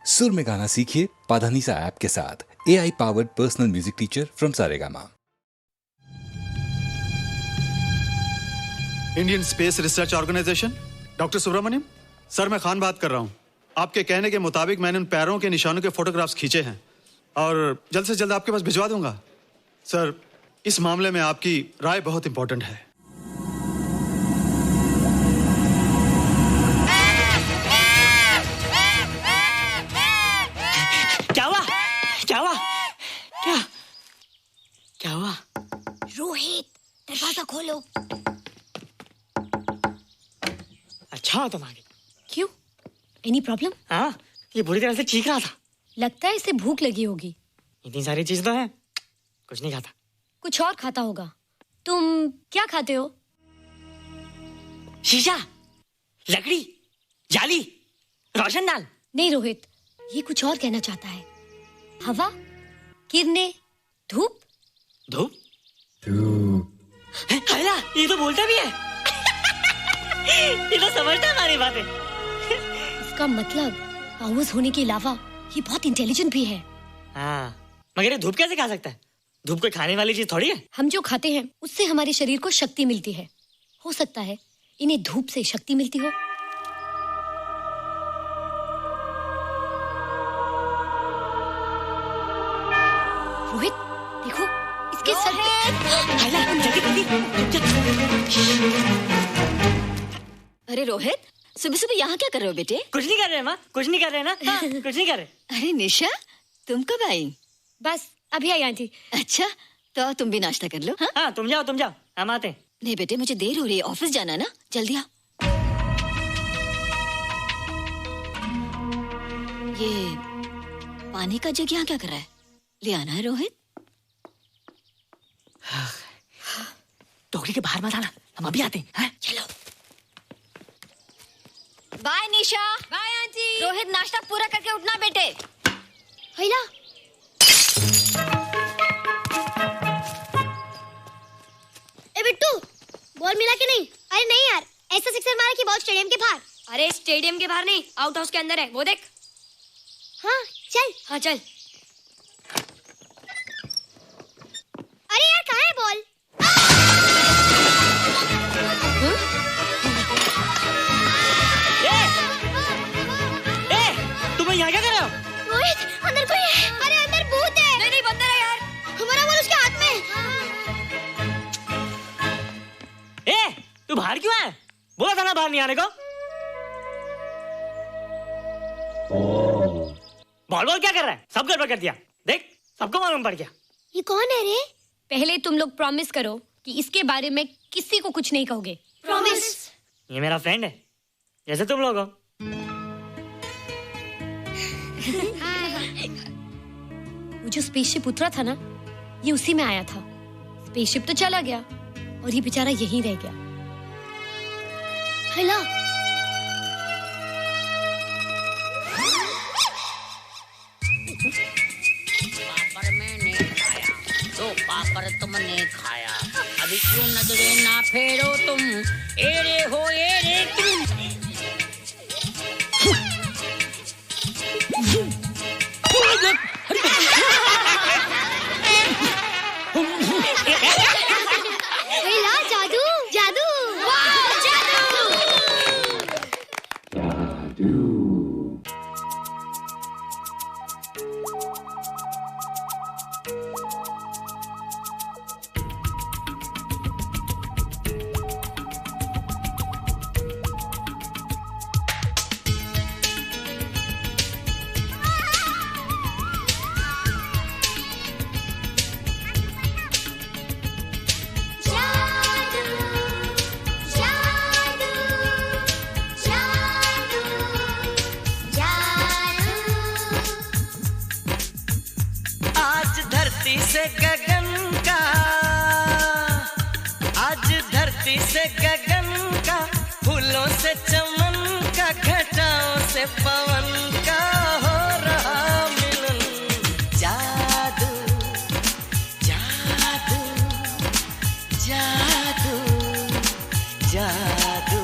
सुर में गाना सीखिए पाधानीसा ऐप के साथ। AI powered personal music teacher from Saregama. Indian space research organisation, doctor Subramanyam sir, मैं खान बात कर रहा हूँ। आपके कहने के मुताबिक मैंने उन पैरों के निशानों के फोटोग्राफ्स खींचे हैं और जल्द से जल्द आपके पास भिजवा दूंगा। सर, इस मामले में आपकी राय बहुत इंपॉर्टेंट है। क्या हुआ? रोहित, दरवाजा खोलो। अच्छा हो तुम आ गए। क्यों? Any problem? हाँ, ये बुरी तरह से चीख रहा था। लगता है इसे भूख लगी होगी। इतनी सारी चीज तो है, कुछ नहीं खाता। कुछ और खाता होगा। तुम क्या खाते हो? शीशा, लकड़ी, जाली, रोशनदान। नहीं रोहित, ये कुछ और कहना चाहता है। हवा, किरणें, धूप। धूप? हैला, ये तो बोलता भी है। ये तो समझता है हमारी बातें। इसका मतलब पावर्स होने के अलावा ये बहुत इंटेलिजेंट भी है। हाँ, मगर ये धूप कैसे खा सकता है? धूप कोई खाने वाली चीज थोड़ी है। हम जो खाते हैं उससे हमारे शरीर को शक्ति मिलती है। हो सकता है इन्हें धूप से शक्ति मिलती हो। रोहित, देखो इसके सर अरे रोहित, सुबह सुबह यहाँ क्या कर रहे हो बेटे? कुछ नहीं कर रहे माँ, कुछ नहीं कर रहे ना। हाँ, कुछ नहीं कर रहे। अरे निशा, तुम कब आई? बस अभी आई आंटी। अच्छा, तो तुम भी नाश्ता कर लो। हाँ, हाँ, तुम जाओ, हम आते हैं। नहीं बेटे, मुझे देर हो रही है, ऑफिस जाना है ना, जल्दी आओ। ये पानी का जग यहाँ क्या कर रहा है? ले आना है रोहित। टोकरी के बाहर मत आना, हम अभी आते हैं। चलो। Bye Nisha. Bye aunty. Rohit, नाश्ता पूरा करके उठना बेटे। हैला, ए बिट्टू, बॉल मिला कि नहीं? अरे नहीं यार, ऐसा सिक्सर मारा कि बॉल स्टेडियम के बाहर। अरे स्टेडियम के बाहर नहीं, आउट हाउस के अंदर है, वो देख। हाँ चल। हाँ चल। अरे यार, कहाँ है बॉल? तुम यहाँ क्या कर रहे हो? रोहित, अंदर कोई है। अरे अंदर भूत है। नहीं बंदर है यार। हमारा बॉल उसके हाथ में। तू बाहर क्यों है? बोला था ना बाहर नहीं आने को। बॉल क्या कर रहा है? सब गड़बड़ कर दिया। देख, सबको मालूम पड़ गया। ये कौन है रे? पहले तुम लोग प्रॉमिस करो कि इसके बारे में किसी को कुछ नहीं कहोगे। प्रॉमिस। ये मेरा फ्रेंड है, जैसे तुम लोग हो। वो जो स्पेसशिप उतरा था ना, ये उसी में आया था। स्पेसशिप तो चला गया और ये बेचारा यहीं रह गया। हैला, पापड़ मैंने खाया, दो पापड़ तुमने खाया, अभी क्यों नजरे ना फेरो तुम, एरे हो एरे तुम। हैला, जादू जादू। वाह, जादू। आज धरती से गगन का, आज धरती से गगन का, फूलों से चमन का, घटाओं से पवन का हो रहा मिलन। जादू जादू जादू जादू।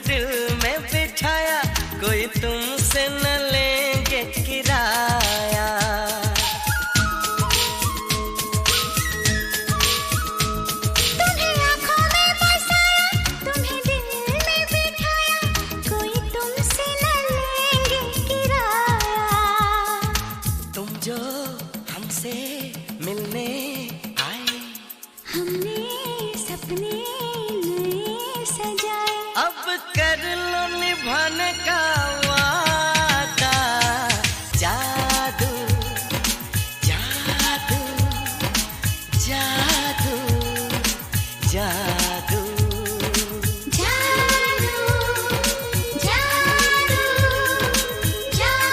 दिल में बिठाया, कोई तुमसे न लेंगे किराया। तुम्हें आँखों में बसाया, तुम्हें दिल में बिठाया, कोई तुमसे न लेंगे किराया। तुम जो हमसे मिलने आए, हमने सपने नए सजाए, अब कर लो निभाने का वादा। जादू जादू जादू जादू जादू जादू जादू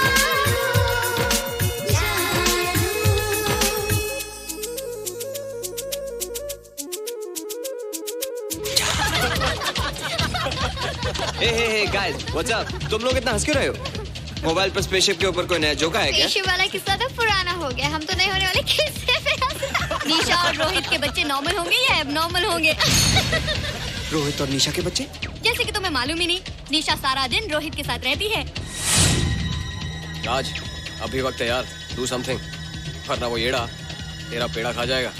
हे गाइस, व्हाट्स अप? तुम लोग इतना हंस क्यों रहे हो? मोबाइल पर स्पेसशिप के ऊपर कोई नया जोक है क्या? स्पेसशिप वाला किस्सा तो पुराना हो गया, हम तो नहीं होने वाले किस्से पे हंसना। निशा और रोहित के बच्चे नॉर्मल होंगे या एबनॉर्मल होंगे? रोहित और निशा के बच्चे? जैसे कि तुम्हें मालूम ही नहीं, निशा सारा दिन रोहित के साथ रहती है। राज, अभी वक्त है यार, डू समथिंग, वरना वो येड़ा तेरा पेड़ा खा जाएगा।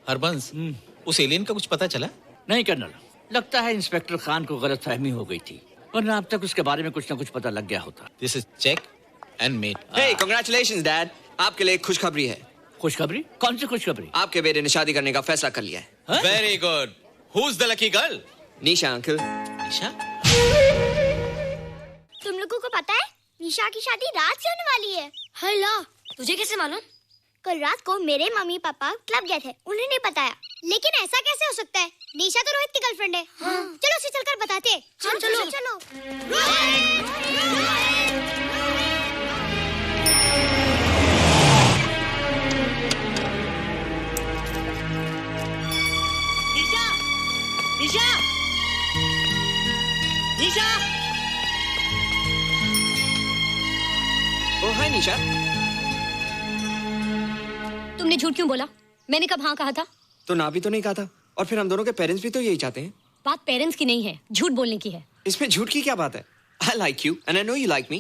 हरबंस, उस एलियन का कुछ पता चला? नहीं कर्नल, लगता है इंस्पेक्टर खान को गलतफहमी हो गई थी, वरना अब तक उसके बारे में कुछ न कुछ पता लग गया होता। This is check and mate. Hey, congratulations dad, आपके लिए एक खुशखबरी है। खुशखबरी? कौन सी खुशखबरी? आपके बेटे ने शादी करने का फैसला कर लिया है। Very good. Who is the lucky girl? Nisha uncle. Nisha? तुम लोगों को पता है निशा की शादी रात से होने वाली है। हल्ला, तुझे कैसे मालूम? कल रात को मेरे मम्मी पापा क्लब गए थे, उन्होंने बताया। लेकिन ऐसा कैसे हो सकता है? निशा तो रोहित की गर्लफ्रेंड है। चलो उसे चलकर बताते हैं। चलो चलो। निशा! निशा! निशा! ओ हाय निशा। तुमने झूठ क्यों बोला? मैंने कब हाँ कहा था? तो ना भी तो नहीं कहा था, और फिर हम दोनों के पेरेंट्स भी तो यही चाहते हैं। बात पेरेंट्स की नहीं है, झूठ बोलने की है। इसमें झूठ की क्या बात है? I like you and I know you like me.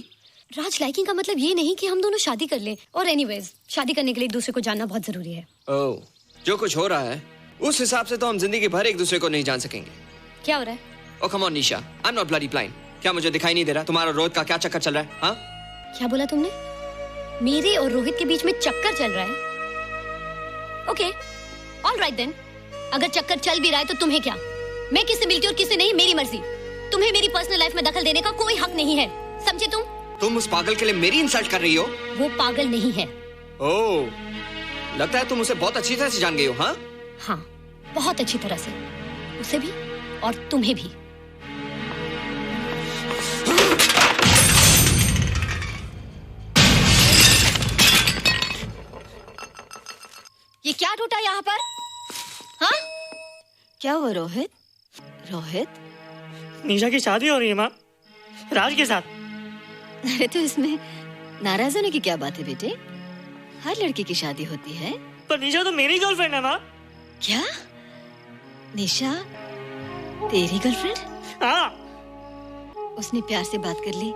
Raj, liking का मतलब ये नहीं कि हम दोनों शादी कर लें। और एनीवेज, शादी करने के लिए एक दूसरे को जानना बहुत जरूरी है। ओह, जो कुछ हो रहा है उस हिसाब से तो हम जिंदगी भर एक दूसरे को नहीं जान सकेंगे। क्या हो रहा है? Oh come on Nisha, I am not bloody blind. क्या मुझे दिखाई नहीं दे रहा तुम्हारा रोहित का क्या चक्कर चल रहा है? हाँ, क्या बोला तुमने? मेरे और रोहित के बीच में चक्कर चल रहा है? Okay, all right then. अगर चक्कर चल भी रहा है तो तुम्हें क्या? मैं किससे मिलती हूँ और किससे नहीं, मेरी मर्जी। तुम्हें मेरी पर्सनल लाइफ में दखल देने का कोई हक नहीं है, समझे तुम? तुम उस पागल के लिए मेरी इंसल्ट कर रही हो? वो पागल नहीं है। ओह, लगता है तुम उसे बहुत अच्छी तरह से जान गई हो। हाँ हाँ, बहुत अच्छी तरह से, उसे भी और तुम्हें भी। ये क्या टूटा यहाँ पर? हाँ? क्या हुआ रोहित? रोहित, निशा की शादी हो रही है माँ, राज के साथ। अरे तो इसमें नाराज होने की क्या बात है बेटे? हर लड़की की शादी होती है। पर निशा तो मेरी गर्लफ्रेंड है माँ। क्या? निशा तेरी गर्लफ्रेंड? हाँ। उसने प्यार से बात कर ली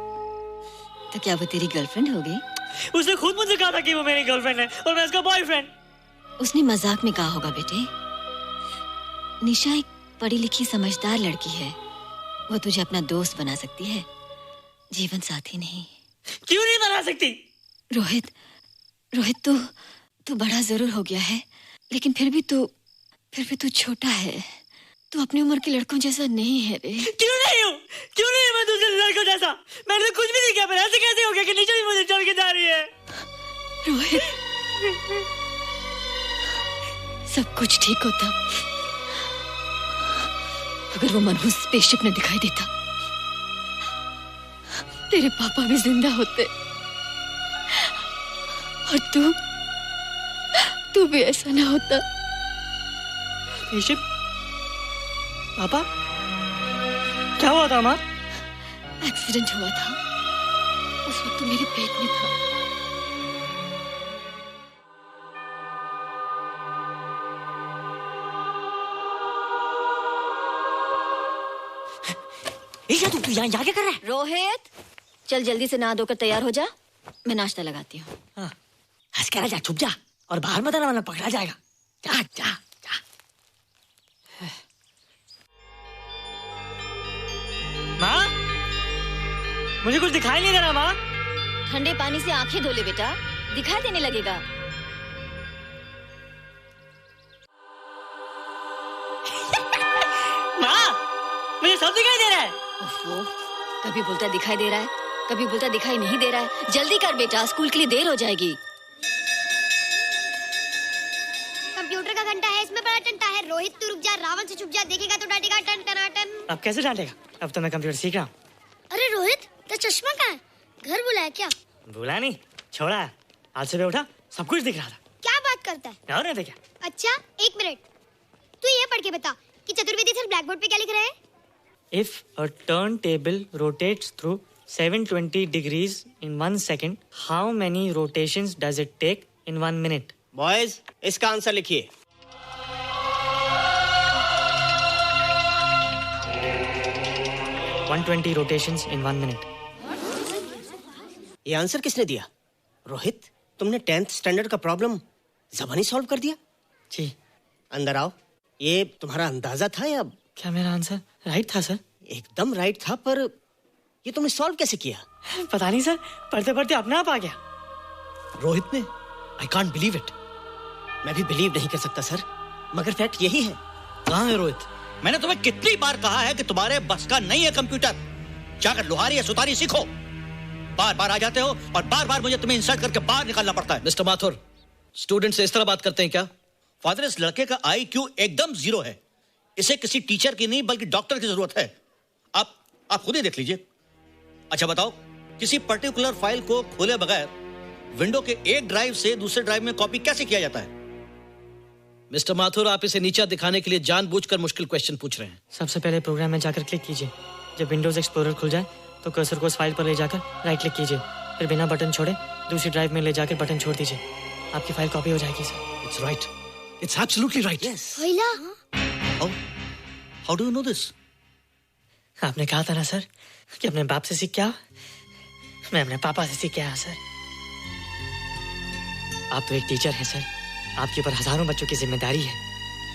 तो क्या वो तेरी गर्लफ्रेंड हो गई? उसने खुद मुझसे कहा था कि वो मेरी गर्लफ्रेंड है और मैं उसका बॉयफ्रेंड। उसने मजाक में कहा होगा बेटे। निशा एक पढ़ी लिखी समझदार लड़की है, वो तुझे अपना दोस्त बना सकती है, जीवन साथी नहीं। क्यों नहीं बना सकती? रोहित, रोहित तू बड़ा जरूर हो गया है, लेकिन फिर भी तू छोटा है। तू अपनी उम्र के लड़कों जैसा नहीं है रे। क्यों नहीं हूँ? क्यों नहीं है मैं दूसरे लड़कों जैसा? मैंने तो कुछ भी नहीं किया, पर ऐसे कैसे हो गया कि निशा भी मुझे चल के जा रही है? रोहित, सब कुछ ठीक होता अगर वो मनहूस स्पेसशिप ने दिखाई देता। तेरे पापा भी जिंदा होते और तू भी ऐसा ना होता। स्पेसशिप? पापा? क्या हुआ था माँ? एक्सीडेंट हुआ था, उस वक्त तू मेरे पेट में था। निशा तू यहाँ क्या कर रहा है? रोहित, चल जल्दी से नहा धोकर तैयार हो जा, मैं नाश्ता लगाती हूँ। हंस कर जा, छुप जा और बाहर मत आना वरना पकड़ा जाएगा। जा जा जा। माँ, मुझे कुछ दिखाई नहीं दे रहा माँ। ठंडे पानी से आंखें धो ले बेटा, दिखाई देने लगेगा। माँ, मुझे सब दिखाई दे रहा है। ओफो, कभी बोलता दिखाई दे रहा है, कभी बोलता दिखाई नहीं दे रहा है। जल्दी कर बेटा, स्कूल के लिए देर हो जाएगी। कंप्यूटर का घंटा है, इसमें बड़ा टंटा है। रोहित तू रुक जा, रावण से छुप जा, देखेगा तो डांटेगा टन टनाटन। अब कैसे डांटेगा? अब तो मैं कंप्यूटर सीख रहा हूँ। अरे रोहित, तेरा चश्मा कहाँ है? घर बुलाया क्या? भूला नहीं, छोड़ा। आज सुबह उठा, सब कुछ दिख रहा था। क्या बात करता है? और नहीं देखा। अच्छा, एक मिनट, तू ये पढ़ के बता कि चतुर्वेदी सर ब्लैक बोर्ड पे क्या लिख रहे हैं? If a turntable rotates through 720 degrees in 1 second, how many rotations does it take in 1 minute? Boys, इसका आंसर लिखिए। One 120 rotations in 1 minute. ये आंसर किसने दिया? रोहित, तुमने 10th स्टैंडर्ड का प्रॉब्लम ज़बानी सॉल्व कर दिया? जी। अंदर आओ। ये तुम्हारा अंदाजा था या? क्या मेरा आंसर राइट था सर? एकदम राइट था, पर ये तुमने सॉल्व कैसे किया? पता नहीं सर, पढ़ते पढ़ते अपने आप आ गया। रोहित ने? I can't believe it. मैं भी बिलीव नहीं कर सकता सर, मगर फैक्ट यही है। कहाँ है रोहित? मैंने तुम्हें कितनी बार कहा है कि तुम्हारे बस का नहीं है कंप्यूटर। जाकर लोहारी या सुतारी सीखो। बार बार आ जाते हो और बार बार मुझे तुम्हें इंसल्ट करके बाहर निकालना पड़ता है। मिस्टर माथुर, स्टूडेंट से इस तरह बात करते हैं क्या? फादर, इस लड़के का IQ एकदम 0 है। इसे किसी टीचर की नहीं बल्कि डॉक्टर की जरूरत है। आप खुद ही देख लीजिए। अच्छा बताओ, किसी पर्टिकुलर फाइल को खोले बगैर विंडो के एक ड्राइव से दूसरे ड्राइव में कॉपी कैसे किया जाता है? मिस्टर माथुर, आप इसे नीचा दिखाने के लिए जानबूझकर मुश्किल क्वेश्चन पूछ रहे हैं। सबसे पहले प्रोग्राम में जाकर क्लिक कीजिए। जब विंडोज एक्सप्लोरर खुल जाए तो कर्सर को उस फाइल पर ले जाकर राइट क्लिक कीजिए, फिर बिना बटन छोड़े दूसरी ड्राइव में ले जाकर बटन छोड़ दीजिए। आपकी फाइल कॉपी हो जाएगी sir. It's right, it's absolutely right. How do you know this? आपने कहा था ना सर कि अपने बाप से सीख के आओ। मैं अपने पापा से सीख के आया सर। आप तो एक टीचर हैं सर, आपके ऊपर हजारों बच्चों की जिम्मेदारी है।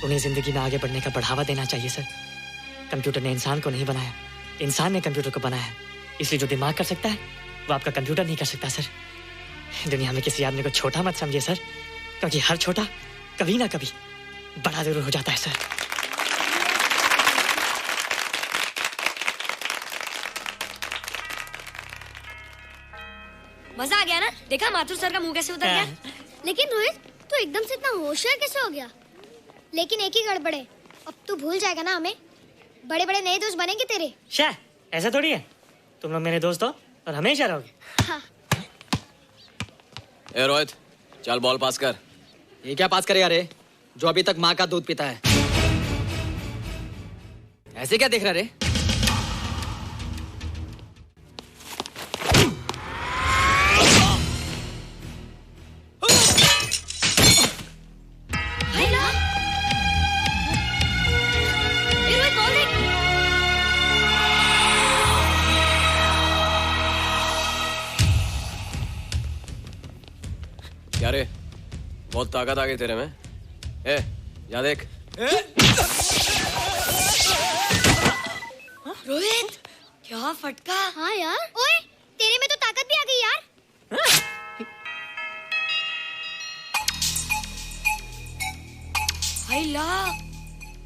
उन्हें जिंदगी में आगे बढ़ने का बढ़ावा देना चाहिए सर। कंप्यूटर ने इंसान को नहीं बनाया, इंसान ने कंप्यूटर को बनाया। इसलिए जो दिमाग कर सकता है वो आपका कंप्यूटर नहीं कर सकता सर। दुनिया में किसी आदमी को छोटा मत समझिए सर, क्योंकि हर छोटा कभी ना कभी बड़ा जरूर हो जाता है सर। मजा आ गया ना? देखा माथुर सर का मुंह कैसे उतर गया? लेकिन रोहित, तू एकदम से इतना होशियार कैसे हो गया? लेकिन एक ही गड़बड़ है, अब तू भूल जाएगा ना हमें। बड़े बड़े नए दोस्त बनेंगे तेरे। शाह, ऐसा थोड़ी है। तुम लोग मेरे दोस्त हो और हमेशा रहोगे। हाँ। ए रोहित, चल बॉल पास कर। ये क्या पास करेगा रे, जो अभी तक माँ का दूध पीता है? ऐसे क्या देख रहा रे? क्या रे, बहुत ताकत आ गई तेरे में। ए, जा देख। रोहित, क्या फटका। हाँ यार। ओए, तेरे में तो ताकत भी आ गई यार। हाय ला,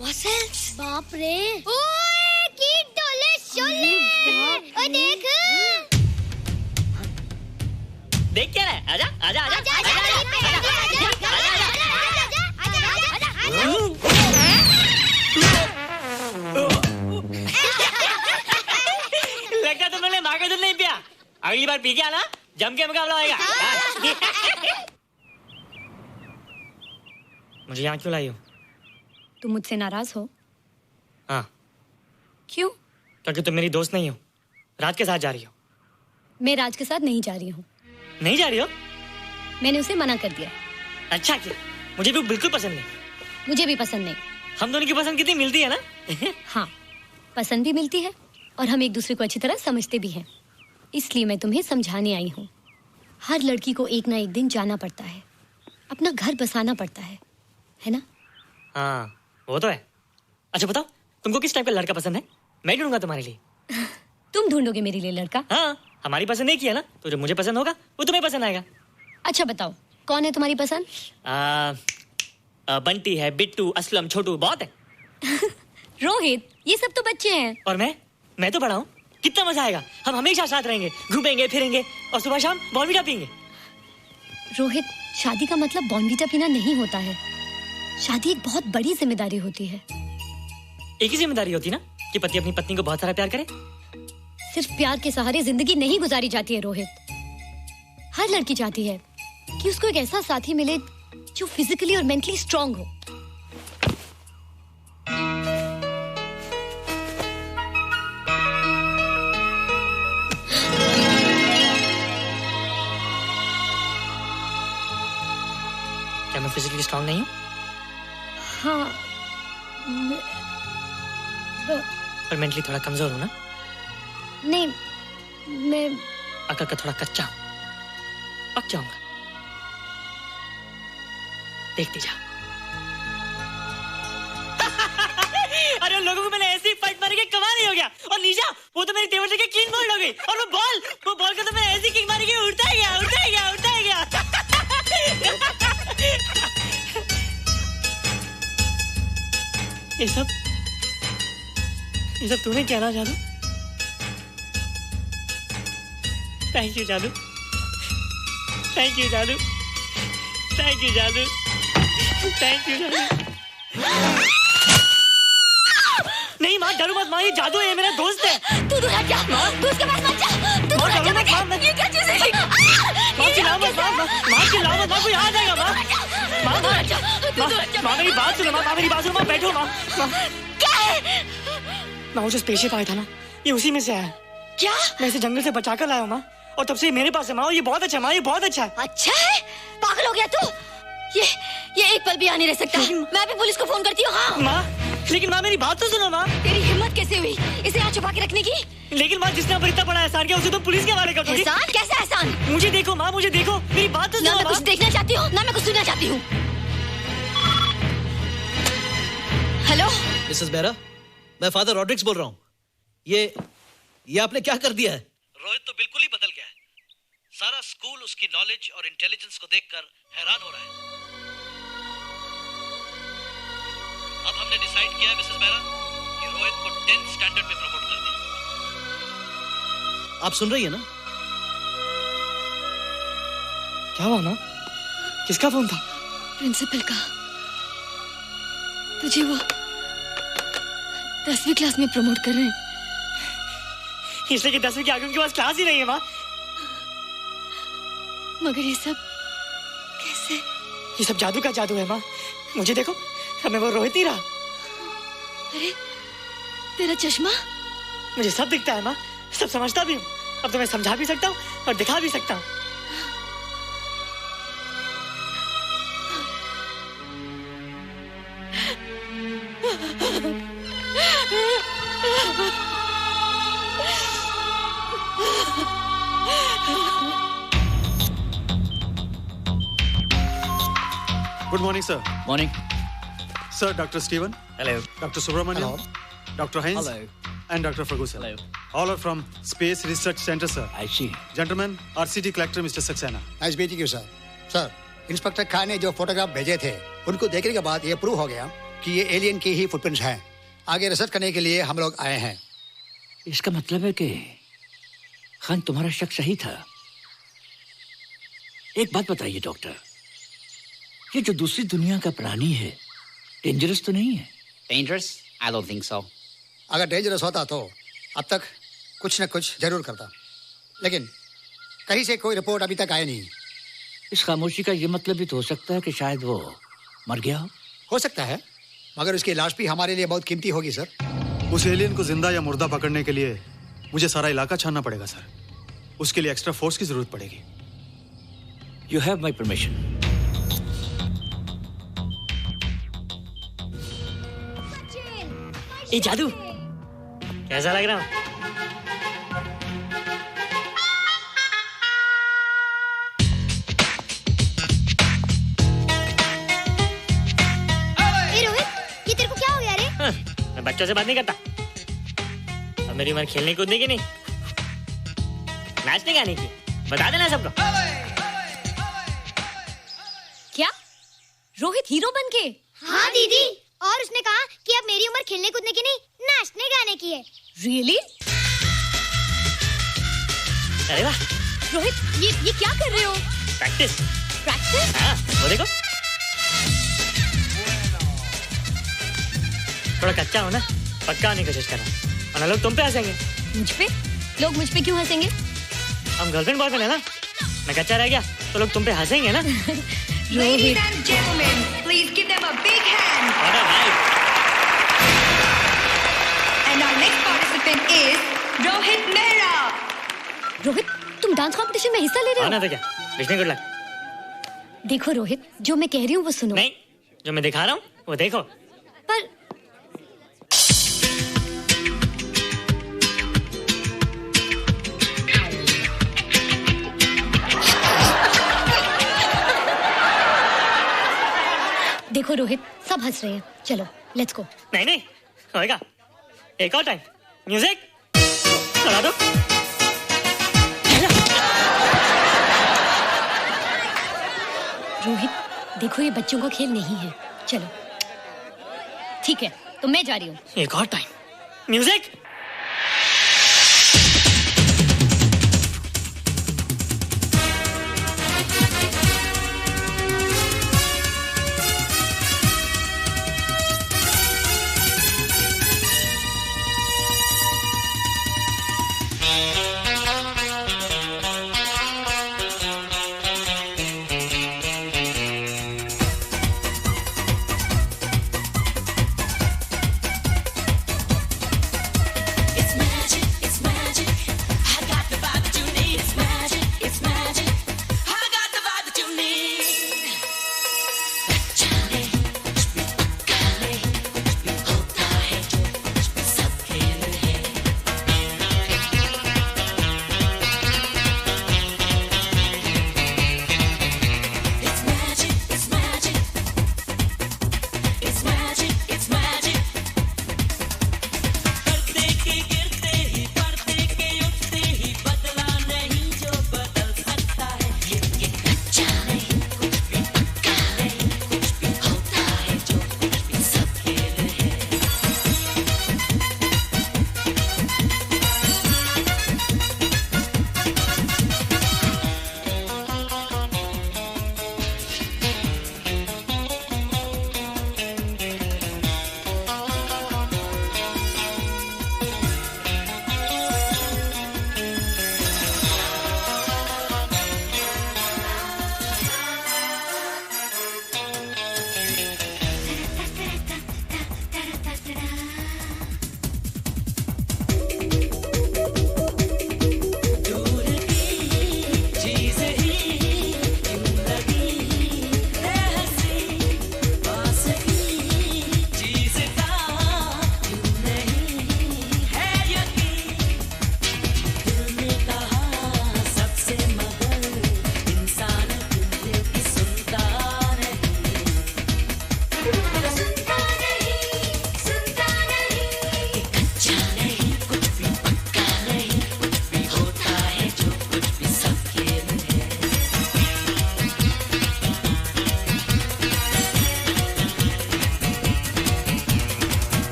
मसल्स। बाप रे। ओए, कीट डोले शोले। ओए देख। देख क्या है? आजा आजा आजा आजा आजा लगता तुमने माँ का दूध नहीं पिया। अगली बार पी के आना, जम के मुकाबला होएगा। मुझे यहाँ क्यों लाई हो? तुम मुझसे नाराज हो? हाँ। क्यों? क्योंकि तुम मेरी दोस्त नहीं हो, राज के साथ जा रही हो। मैं राज के साथ नहीं जा रही हूँ। नहीं जा रही हो? मैंने उसे मना कर दिया। अच्छा किया, मुझे भी बिल्कुल पसंद नहीं। मुझे भी पसंद नहीं। हम दोनों की पसंद कितनी मिलती है ना? हाँ, पसंद भी मिलती है और हम एक दूसरे को अच्छी तरह समझते भी हैं। इसलिए मैं तुम्हें समझाने आई हूँ। हर लड़की को एक ना एक दिन जाना पड़ता है, अपना घर बसाना पड़ता है ना? हाँ वो तो है। अच्छा बताओ, तुमको किस टाइप का लड़का पसंद है? मैं ढूंढूंगा तुम्हारे लिए। तुम ढूंढोगे मेरे लिए लड़का? हाँ, हमारी पसंद एक ही है ना, तो जो मुझे पसंद होगा वो तुम्हें पसंद आएगा। अच्छा बताओ, कौन है तुम्हारी पसंद? बंटी है, बिट्टू, असलम, छोटू, बहुत है। रोहित, ये सब तो बच्चे हैं। और मैं तो बड़ा हूँ। कितना मजा आएगा, हम हमेशा साथ रहेंगे, घूमेंगे फिरेंगे और सुबह शाम बॉर्नवीटा पीएंगे। रोहित, शादी का मतलब बॉर्नवीटा पीना नहीं होता है। शादी एक बहुत बड़ी जिम्मेदारी होती है। एक ही जिम्मेदारी होती है ना कि पति अपनी पत्नी को बहुत सारा प्यार करे। सिर्फ प्यार के सहारे जिंदगी नहीं गुजारी जाती है रोहित। हर लड़की चाहती है कि उसको एक ऐसा साथी मिले जो फिजिकली और मेंटली स्ट्रांग हो। क्या मैं फिजिकली स्ट्रांग नहीं हूँ? हाँ, पर मेंटली थोड़ा कमजोर हूँ ना? नहीं, मैं अकल का थोड़ा कच्चा हूँ, पक जाऊंगा। देखती जा। अरे लोगों को मैंने ऐसी फाइट मारी कि कमाल ही हो गया। और निशा, वो तो मेरी टेबल से क्लीन बोल्ड हो गई। और वो बॉल का तो मैंने ऐसी किक मारी कि उड़ता ही गया। ये सब तूने क्या ना जादू? थैंक यू जादू। थैंक यू जादू। थैंक यू जादू। थैंक यू जादू। नहीं माँ, डरो मत माँ, ये जादू है, मेरा दोस्त है। तू दूर हट जा, तू उसके पास मत जा। तू दूर हट जा बेटे। ये क्या चीज़ है? माँ चिल्लाओ मत, माँ चिल्लाओ मत, माँ कोई आ जाएगा। माँ मेरी बात सुनो, माँ मेरी बात सुनो, माँ बैठो। माँ क्या है? माँ वो जो स्पेसशिप आया था ना, ये उसी में से आया। क्या? मैं इसे जंगल से बचा कर लाया हूँ माँ, और तब से मेरे पास है माँ। और ये बहुत अच्छा है माँ, ये बहुत अच्छा है। अच्छा है? पागल हो गया तू? ये एक पल भी आ नहीं रह सकता। मैं भी पुलिस को फोन करती हूँ। हाँ माँ, लेकिन माँ मेरी बात तो सुनो माँ। तेरी हिम्मत कैसे हुई इसे यहाँ छुपा के रखने की? लेकिन माँ, जिसने इतना बड़ा एहसान किया उसे तो पुलिस के हवाले कर दोगी। एहसान? कैसा एहसान? मुझे देखो माँ, मुझे देखो, मेरी बात तो सुनो। ना मैं कुछ देखना चाहती हूँ, ना मैं कुछ सुनना चाहती हूँ। हेलो मिसेस बेरा, मैं फादर रॉड्रिक्स बोल रहा हूँ। ये आपने क्या कर दिया है? रोहित तो बिल्कुल ही बदल गया है। सारा स्कूल उसकी नॉलेज और इंटेलिजेंस को देखकर हैरान हो रहा है। अब हमने डिसाइड किया है मिसेस बेरा कि रोहित को 10th स्टैंडर्ड में प्रमोट कर दें। आप सुन रही है ना? क्या हुआ माँ? किसका फोन था? प्रिंसिपल का। तुझे वो 10वीं क्लास में प्रमोट कर रहे हैं। इसलिए कि 10वीं के आगे उनके पास क्लास ही नहीं है माँ। मगर ये सब कैसे? ये सब जादू का जादू है माँ। मुझे देखो, अब मैं वो रोहित ही रहा। अरे तेरा चश्मा? मुझे सब दिखता है माँ, सब समझता भी हूँ। अब तो मैं समझा भी सकता हूँ और दिखा भी सकता हूँ। Good morning, sir. Morning. Sir, Dr. Steven. Hello. Dr. Subramaniam. Dr. Heinz. Hello. And Dr. Ferguson. Hello. All are from Space Research Center, sir. I see. Gentlemen, our city collector, Mr. Saxena. Nice meeting you sir. Sir, inspector Khan ने जो photograph भेजे थे, उनको देखने के बाद ये prove हो गया कि ये एलियन की ही फुटप्रिंट्स हैं। आगे रिसर्च करने के लिए हम लोग आए हैं। इसका मतलब है कि खान, तुम्हारा शक सही था। एक बात बताइए डॉक्टर, ये जो दूसरी दुनिया का प्राणी है, डेंजरस तो नहीं है? Dangerous? I don't think so. अगर डेंजरस होता तो अब तक कुछ न कुछ जरूर करता, लेकिन कहीं से कोई रिपोर्ट अभी तक आई नहीं। इस खामोशी का ये मतलब भी तो हो सकता है कि शायद वो मर गया हो सकता है, मगर उसकी लाश भी हमारे लिए बहुत कीमती होगी सर। उस एलियन को जिंदा या मुर्दा पकड़ने के लिए मुझे सारा इलाका छानना पड़ेगा सर। उसके लिए एक्स्ट्रा फोर्स की जरूरत पड़ेगी। You have my permission. ये जादू कैसा लग रहा हूँ? बच्चों से बात नहीं करता। अब मेरी उम्र खेलने कूदने की नहीं, नाचने गाने की। बता देना सबको। क्या रोहित हीरो बन के? हाँ दीदी, और उसने कहा कि अब मेरी उम्र खेलने कूदने की नहीं, नाचने गाने की है। Really? अरे वाह रोहित, ये क्या कर रहे हो? प्रैक्टिस। प्रैक्टिस? हाँ, वो देखो। थोड़ा कच्चा हो ना, पक्का होने की कोशिश करना, वरना लोग तुम पे हंसेंगे। मुझ पे? लोग मुझ पे क्यों हंसेंगे? हम गर्लफ्रेंड बॉयफ्रेंड है ना, मैं कच्चा रह गया तो लोग तुम पे हंसेंगे ना। Ladies and gentlemen, please give them a big hand. What a hype. And our next participant is Rohit Mehra. Rohit, तुम डांस कंपटीशन में हिस्सा ले रहे हो? ना तो क्या, विश मी गुड लक। देखो रोहित, जो मैं कह रही हूँ वो सुनो। नहीं, जो मैं दिखा रहा हूँ वो देखो। पर देखो रोहित, सब हंस रहे हैं। चलो लेट्स गो। नहीं नहीं होएगा, एक और टाइम। म्यूजिक चला दो। रोहित देखो, ये बच्चों का खेल नहीं है। चलो ठीक है, तो मैं जा रही हूँ। एक और time. Music.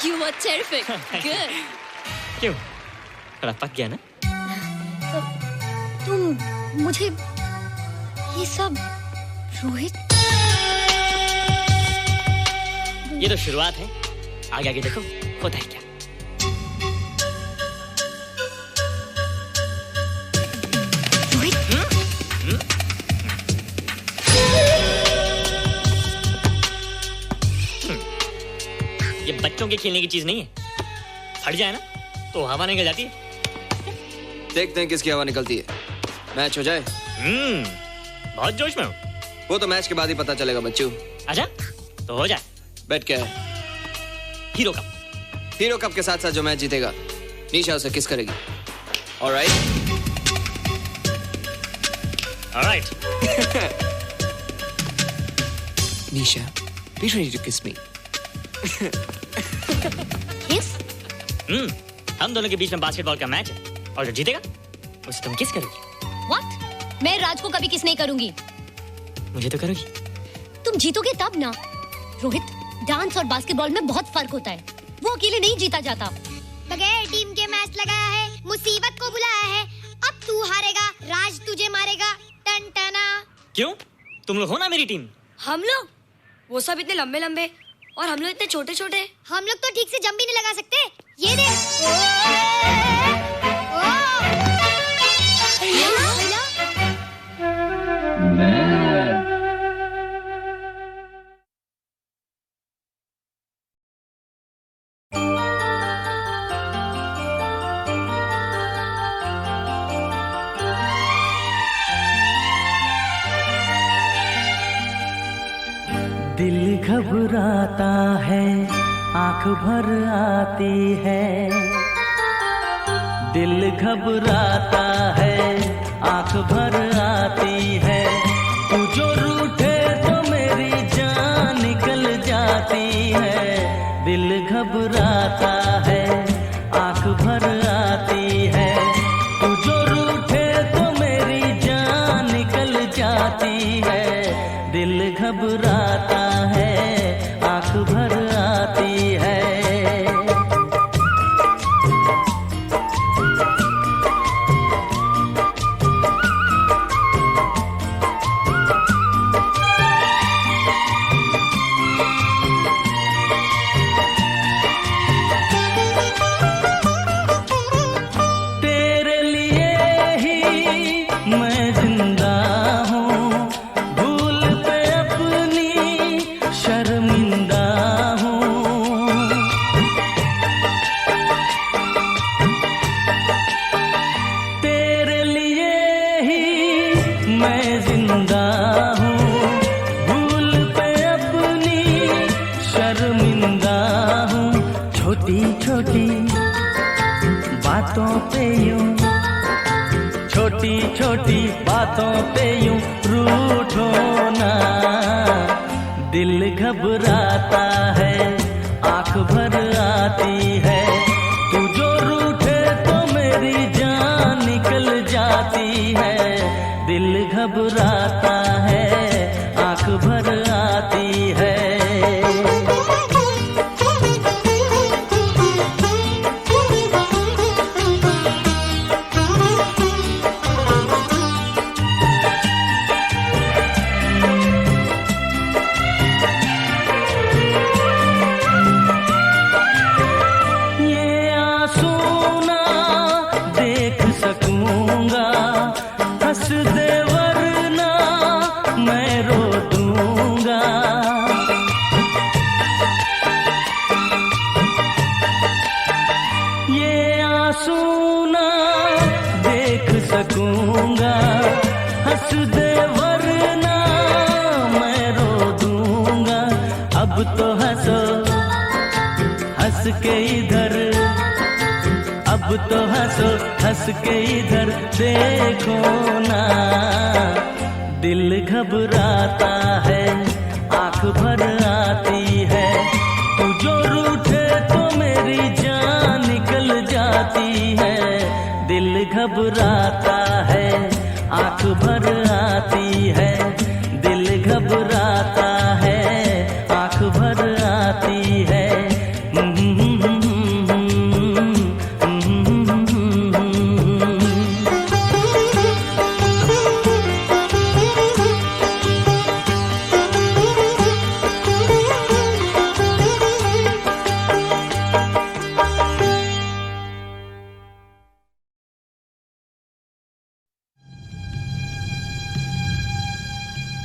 You were terrific. Good. क्यों? थोड़ा पक गया ना? तुम मुझे ये सब रोहित, ये तो शुरुआत है, आगे आगे देखो होता है क्या। ये बच्चों के खेलने की चीज नहीं है, फट जाए ना तो हवा निकल जाती है। देखते हैं किसकी हवा निकलती है। मैच हो जाए। बहुत जोश में हूँ। वो तो मैच के बाद ही पता चलेगा बच्चू। अच्छा तो हो जाए। बेट क्या है? Hero cup. हीरो कप के साथ साथ जो मैच जीतेगा निशा उसे किस करेगी। Alright. Alright. Nisha, be ready to kiss me. किस? हम दोनों के बीच में बास्केटबॉल का मैच है और जो जीतेगा उसे तुम किस करोगी। What? मैं राज को कभी किस नहीं करूंगी। मुझे तो करोगी। तुम जीतोगे तब ना। रोहित, डांस और बास्केटबॉल में बहुत फर्क होता है। वो अकेले नहीं जीता जाता। बगैर टीम के मैच लगाया है, मुसीबत को बुलाया है। अब तू हारेगा, राज तुझे मारेगा। टन टना। क्यों? तुम लोग हो ना मेरी टीम। हम लोग? वो सब इतने लंबे लंबे और हम लोग इतने छोटे छोटे। हम लोग तो ठीक से जंप भी नहीं लगा सकते। ये देख। दिल घबराता है, आंख भर आती है। दिल घबराता है, आंख भर आती है। तू जो रूठे तो मेरी जान निकल जाती है। दिल घबराता है, आंख भर आती है। तू जो रूठे तो मेरी जान निकल जाती है। दिल घबराता है, आंख भर आती है। तेरे लिए ही मैं जिंदा हूँ, भूल पे अपनी शर्मिंदा हूँ। तेरे लिए ही मैं जिंदा हूँ, भूल पे अपनी शर्मिंदा हूँ। छोटी छोटी बातों पे यूं, छोटी छोटी बातों पे यूं रूठो ना। दिल घबराता है, आंख भर आती है। तू जो रूठे तो मेरी जान निकल जाती है। दिल घबराता है, आंख भर आती है। ये आंसू ना देख सकूंगा, हंस दे वरना मैं रो दूंगा। ये आंसू ना देख सकूंगा, हंस दे वरना मैं रो दूंगा। अब तो हंसो, हंस के इधर, अब तो हंसो, हंस के इधर देखो ना। दिल घबराता है, आंख भर आती है। तू जो रूठे तो मेरी जान निकल जाती है। दिल घबराता है, आंख भर आती है। दिल घबराता है, आंख भर आती है।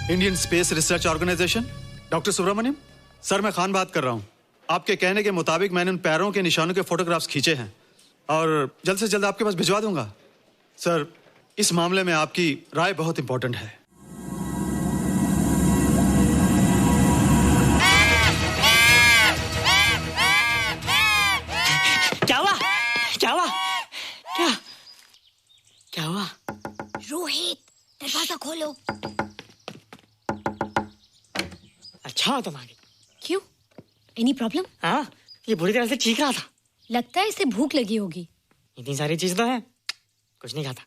Indian space research organisation, doctor Subramanyam. Sir, मैं खान बात कर रहा हूँ। आपके कहने के मुताबिक मैंने उन पैरों के निशानों के फोटोग्राफ्स खींचे हैं और जल्द से जल्द आपके पास भिजवा दूंगा। सर, इस मामले में आपकी राय बहुत इंपॉर्टेंट है। क्या हुआ? क्या हुआ? क्या हुआ? रोहित, दरवाजा खोलो। अच्छा हो तुम आ गई। क्यों? Any problem? हाँ, ये बुरी तरह से चीख रहा था। लगता है इसे भूख लगी होगी। इतनी सारी चीज तो है, कुछ नहीं खाता।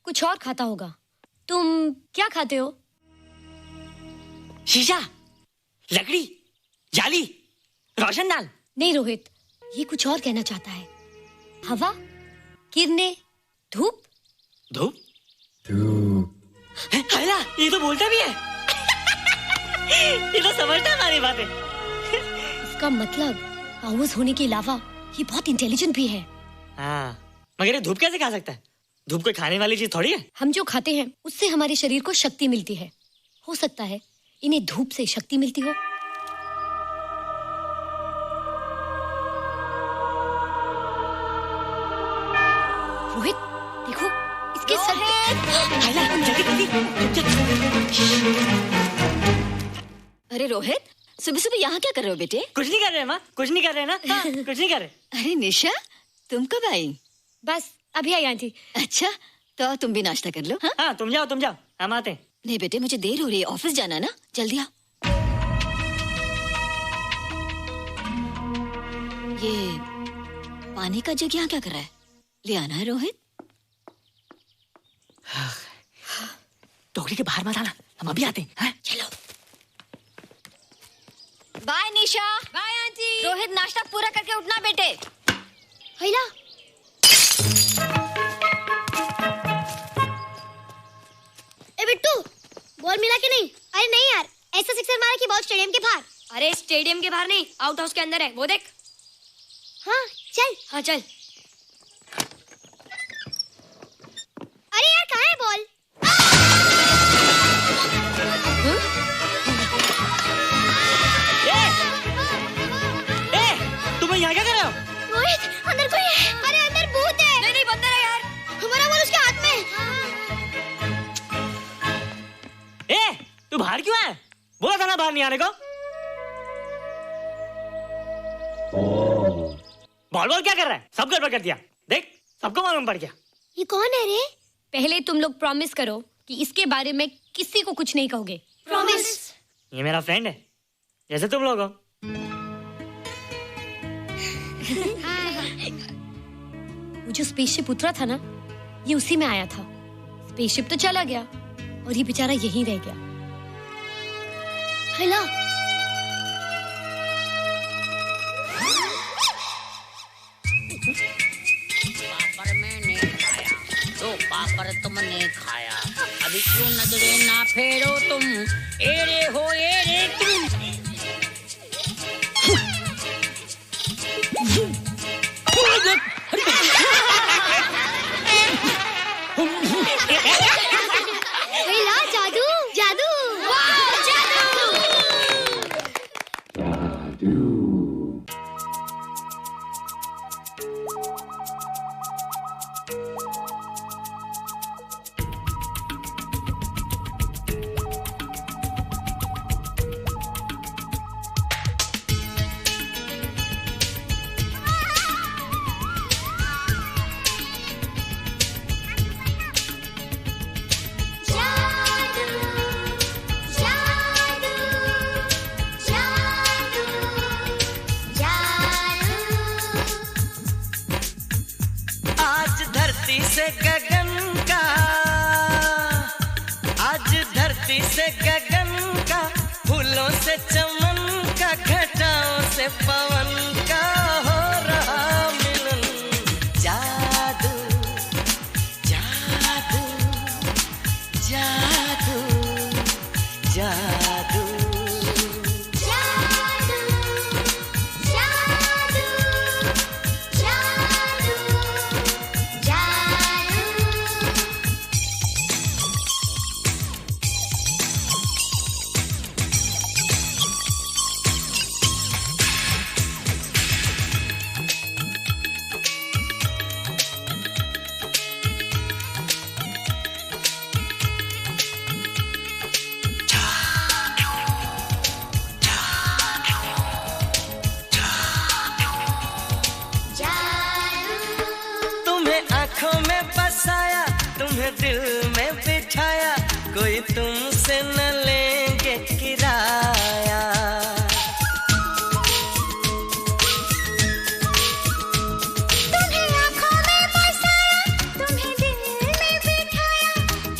कुछ और खाता होगा। तुम क्या खाते हो? शीशा, लकड़ी, जाली, रोशनदान। नहीं रोहित, ये कुछ और कहना चाहता है। हवा, किरणें, धूप। धूप? हैला, ये तो बोलता भी है। ये तो समझता है हमारी बातें। इसका मतलब पावर्स होने के अलावा ये बहुत इंटेलिजेंट भी है। हाँ, मगर ये धूप कैसे खा सकता है? धूप कोई खाने वाली चीज थोड़ी है। हम जो खाते हैं उससे हमारे शरीर को शक्ति मिलती है। हो सकता है इन्हें धूप से शक्ति मिलती हो। रोहित, देखो इसके सर पे। अरे रोहित, सुबह सुबह यहाँ क्या कर रहे हो बेटे? कुछ नहीं कर रहे माँ, कुछ नहीं कर रहे ना। हाँ, कुछ नहीं कर रहे। अरे निशा, तुम कब आई? बस अभी आई आंटी। अच्छा, तो तुम भी नाश्ता कर लो। हाँ, तुम जाओ, हम आते हैं। नहीं बेटे, मुझे देर हो रही है, ऑफिस जाना ना, जल्दी आओ। ये पानी का जग यहाँ क्या कर रहा है? ले आना है रोहित। टोकरी के बाहर मत आना, हम अभी आते हैं। चलो। Bye Nisha. Bye aunty. Rohit, नाश्ता पूरा करके उठना बेटे। हैला। ए बिट्टू, बॉल मिला कि नहीं? अरे नहीं यार, ऐसा सिक्सर मारा कि बॉल स्टेडियम के बाहर। अरे स्टेडियम के बाहर नहीं, आउट हाउस के अंदर है, वो देख। हाँ चल। हाँ चल। अरे यार, कहाँ है बॉल? तुम यहाँ क्या कर रहे हो? रोहित, अंदर कोई है। अरे अंदर भूत है। नहीं बंदर है यार। हमारा बॉल उसके हाथ में। तू बाहर क्यों है? बोला था ना बाहर नहीं आने को। बॉल क्या कर रहा है? सब गड़बड़ कर दिया। देख, सबको मालूम पड़ गया। ये कौन है रे? पहले तुम लोग प्रॉमिस करो कि इसके बारे में किसी को कुछ नहीं कहोगे। प्रॉमिस। ये मेरा फ्रेंड है, जैसे तुम लोग हो। वो जो स्पेसशिप उतरा था ना, ये उसी में आया था। स्पेसशिप तो चला गया और ये बेचारा यहीं रह गया। हैला। पापड़ मैंने खाया, दो पापड़ तुमने खाया, अभी क्यों नजरें ना फेरो तुम, एरे हो एरे तुम। हैला, जादू जादू। वाह, जादू। आज धरती से गगन का, आज धरती से गगन का, फूलों से चमन का, घटाओं से पवन का हो रहा मिलन। जादू जादू जादू जादू दिल में बिठाया, कोई तुमसे न लेंगे किराया। तुम्हें आँखों में बसाया, तुम्हें दिल में बिठाया,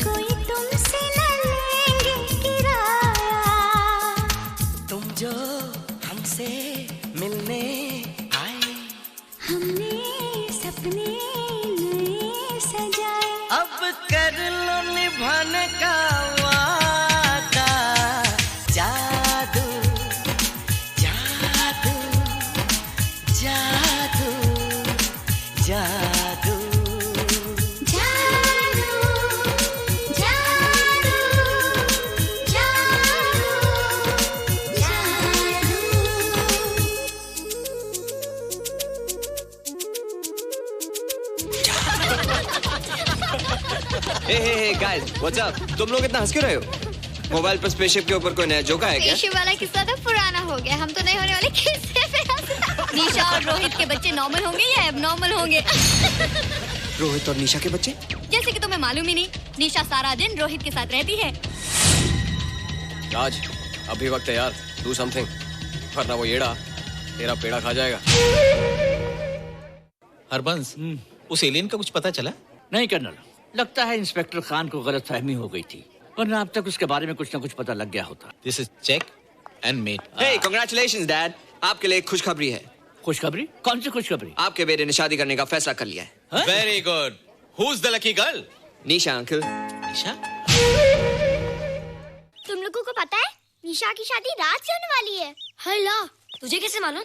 कोई तुमसे न लेंगे किराया। तुम जो हमसे मिलने आए, हमने सपने नए सजाए, अब कर लो निभाने का वादा। जादू जादू जादू जादू हे गाइस व्हाट्स अप? तुम लोग इतना हंस क्यों रहे हो? मोबाइल पर स्पेसशिप के ऊपर कोई नया जोक आया क्या? पेशे वाला किस्सा तो पुराना हो गया, हम तो नहीं होने वाले किस्से पे हंसना। निशा और रोहित के बच्चे नॉर्मल होंगे या एबनॉर्मल होंगे? रोहित और निशा के बच्चे? जैसे कि तुम्हें मालूम ही नहीं, निशा सारा दिन रोहित के साथ रहती है। राज अभी वक्त है यार, डू समथिंग, वरना वो येड़ा तेरा पेड़ा खा जाएगा। हरबंस, उस एलियन का कुछ पता चला? नहीं कर्नल, लगता है इंस्पेक्टर खान को गलतफहमी हो गई थी, वरना अब तक उसके बारे में कुछ न कुछ पता लग गया होता। This is check and mate. Hey congratulations dad, आपके लिए एक खुशखबरी है। खुशखबरी? कौन सी खुशखबरी? आपके बेटे ने शादी करने का फैसला कर लिया है। Very good. Who is the lucky girl? Nisha uncle. Nisha? तुम लोगों को पता है निशा की शादी रात से होने वाली है। हाय ला, तुझे कैसे मालूम?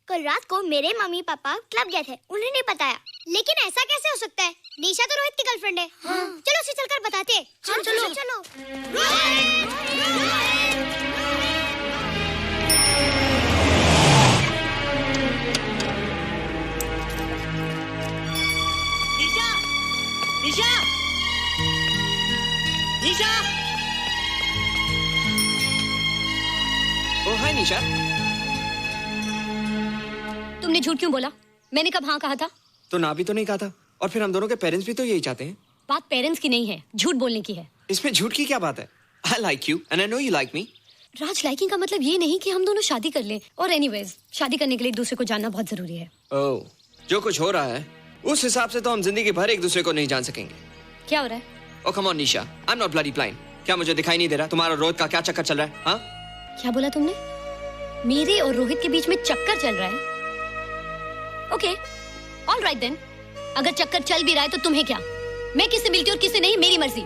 कल रात को मेरे मम्मी पापा क्लब गए थे, उन्होंने बताया। लेकिन ऐसा कैसे हो सकता है? निशा तो रोहित की गर्लफ्रेंड है। हाँ। चलो उसे चलकर बताते हैं। चलो चलो। निशा, निशा, निशा। ओ हाय निशा। तुमने झूठ क्यों बोला? मैंने कब हाँ कहा था? तो ना भी तो नहीं कहा था, और फिर हम दोनों के पेरेंट्स भी तो यही चाहते हैं। बात पेरेंट्स की नहीं है, झूठ बोलने की है। इसमें झूठ की क्या बात है? I like you and I know you like me. Raj, liking का मतलब ये नहीं कि हम दोनों शादी कर लें। और एनीवेज, शादी करने के लिए एक दूसरे को जानना बहुत जरूरी है। ओह, जो कुछ हो रहा है उस हिसाब से तो हम जिंदगी भर एक दूसरे को नहीं जान सकेंगे। क्या हो रहा है? Oh come on Nisha, I'm not bloody blind. क्या मुझे दिखाई नहीं दे रहा तुम्हारा रोहित का क्या चक्कर चल रहा है? हाँ? क्या बोला तुमने? मेरे और रोहित के बीच में चक्कर चल रहा है? Okay, all right then. अगर चक्कर चल भी रहा है तो तुम्हें क्या? मैं किससे मिलती और किससे नहीं, मेरी मर्जी।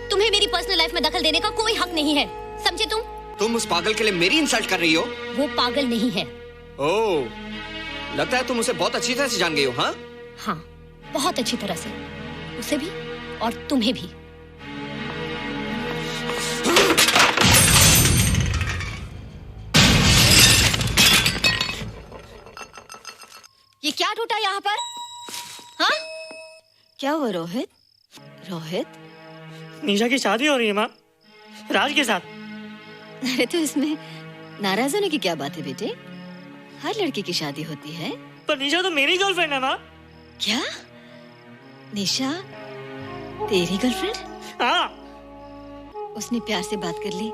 तुम्हें मेरी पर्सनल लाइफ में दखल देने का कोई हक नहीं है, समझे तुम? तुम उस पागल के लिए मेरी इंसल्ट कर रही हो? वो पागल नहीं है। ओह, लगता है तुम उसे बहुत अच्छी तरह से जान गई हो। हाँ? हाँ, बहुत अच्छी तरह से, उसे भी और तुम्हें भी। ये क्या टूटा यहाँ पर? हाँ? क्या हुआ रोहित? रोहित? निशा की शादी हो रही है माँ, राज के साथ। अरे तो इसमें नाराज होने की क्या बात है बेटे? हर लड़की की शादी होती है। पर निशा तो मेरी गर्लफ्रेंड है माँ। क्या? निशा तेरी गर्लफ्रेंड? हाँ। उसने प्यार से बात कर ली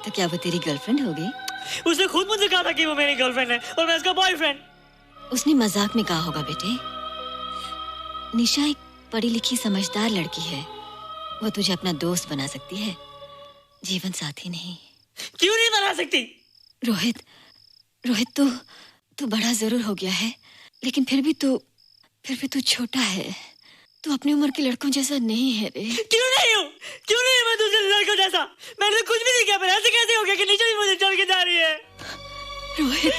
तो क्या वो तेरी गर्लफ्रेंड हो गई? उसने खुद मुझे कहा था कि वो मेरी गर्लफ्रेंड है और मैं उसका बॉयफ्रेंड। उसने मजाक में कहा होगा बेटे। निशा एक पढ़ी लिखी समझदार लड़की है, वो तुझे अपना दोस्त बना सकती है, जीवन साथी नहीं। क्यों नहीं बना सकती? रोहित, रोहित तू बड़ा जरूर हो गया है, लेकिन फिर भी तू छोटा है। तू अपनी उम्र के लड़कों जैसा नहीं है रे। क्यों नहीं हूँ? क्यों नहीं मैं दूसरे लड़कों जैसा? मैंने कुछ भी नहीं किया, पर ऐसे कैसे हो गया कि निशा भी मुझे चल के जा रही है? रोहित,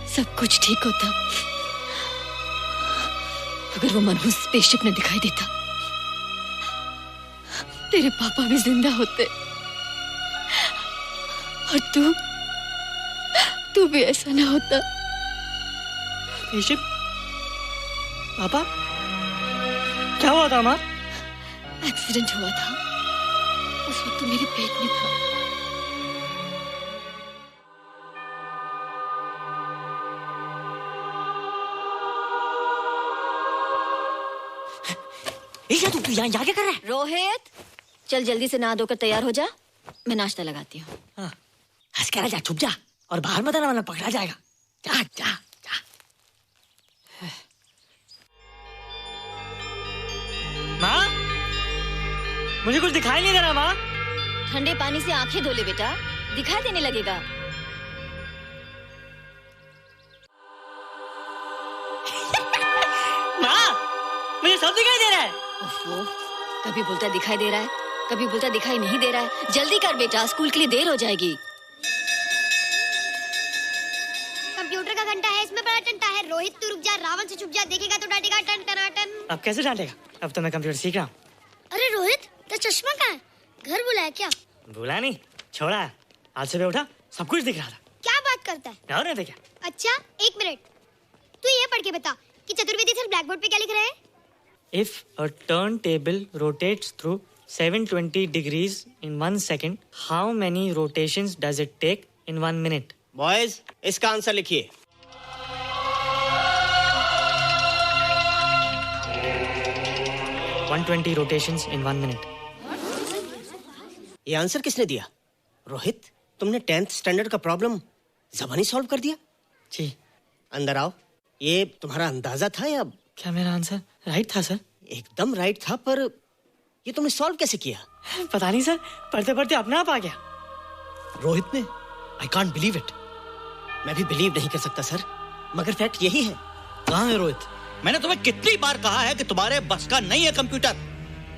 सब कुछ ठीक होता अगर वो मनहूस स्पेसशिप ने दिखाई देता। तेरे पापा भी जिंदा होते और तू भी ऐसा ना होता। स्पेसशिप? पापा? क्या हुआ था माँ? एक्सीडेंट हुआ था, उस वक्त मेरे पेट में था। ईशा तू यहाँ क्या कर रहा है? रोहित चल जल्दी से नहा धोकर तैयार हो जा, मैं नाश्ता लगाती हूँ। हंस कर जा, छुप जा और बाहर मत आना वरना पकड़ा जाएगा। जा जा जा। माँ मुझे कुछ दिखाई नहीं दे रहा माँ। ठंडे पानी से आंखें धो ले बेटा, दिखाई देने लगेगा। माँ मुझे सब दिखाई दे रहा है। ओफो, कभी बोलता दिखाई दे रहा है, कभी बोलता दिखाई नहीं दे रहा है। जल्दी कर बेटा, स्कूल के लिए देर हो जाएगी। कंप्यूटर का घंटा है, इसमें बड़ा टंटा है। रोहित तू रुक जा, रावण से छुप जा, देखेगा तो डांटेगा टन टनाटन। अब कैसे डांटेगा? अब तो मैं कंप्यूटर सीख रहा हूँ। अरे रोहित तेरा चश्मा कहाँ है? घर बुलाया क्या? भूला नहीं, छोड़ा। आज सुबह उठा सब कुछ दिख रहा था। क्या बात करता है? और नहीं देखा। अच्छा एक मिनट, तू ये पढ़ के बता कि चतुर्वेदी सर ब्लैक बोर्ड पे क्या लिख रहे हैं? If a turntable rotates through 720 degrees in 1 second, how many rotations does it take in 1 minute? Boys इसका आंसर लिखिए। $120 rotations in 1 minute. ये आंसर किसने दिया? रोहित तुमने 10th स्टैंडर्ड का प्रॉब्लम ज़बानी सॉल्व कर दिया? जी। अंदर आओ। ये तुम्हारा अंदाजा था या? क्या मेरा आंसर राइट था सर? एकदम राइट था, पर ये तुमने सॉल्व कैसे किया? पता नहीं सर, पढ़ते पढ़ते अपने आप आ गया। रोहित ने, आई कांट बिलीव इट। मैं भी बिलीव नहीं कर सकता सर, मगर फैक्ट यही है। कहाँ है रोहित? मैंने तुम्हें कितनी बार कहा है कि तुम्हारे बस का नहीं है कंप्यूटर।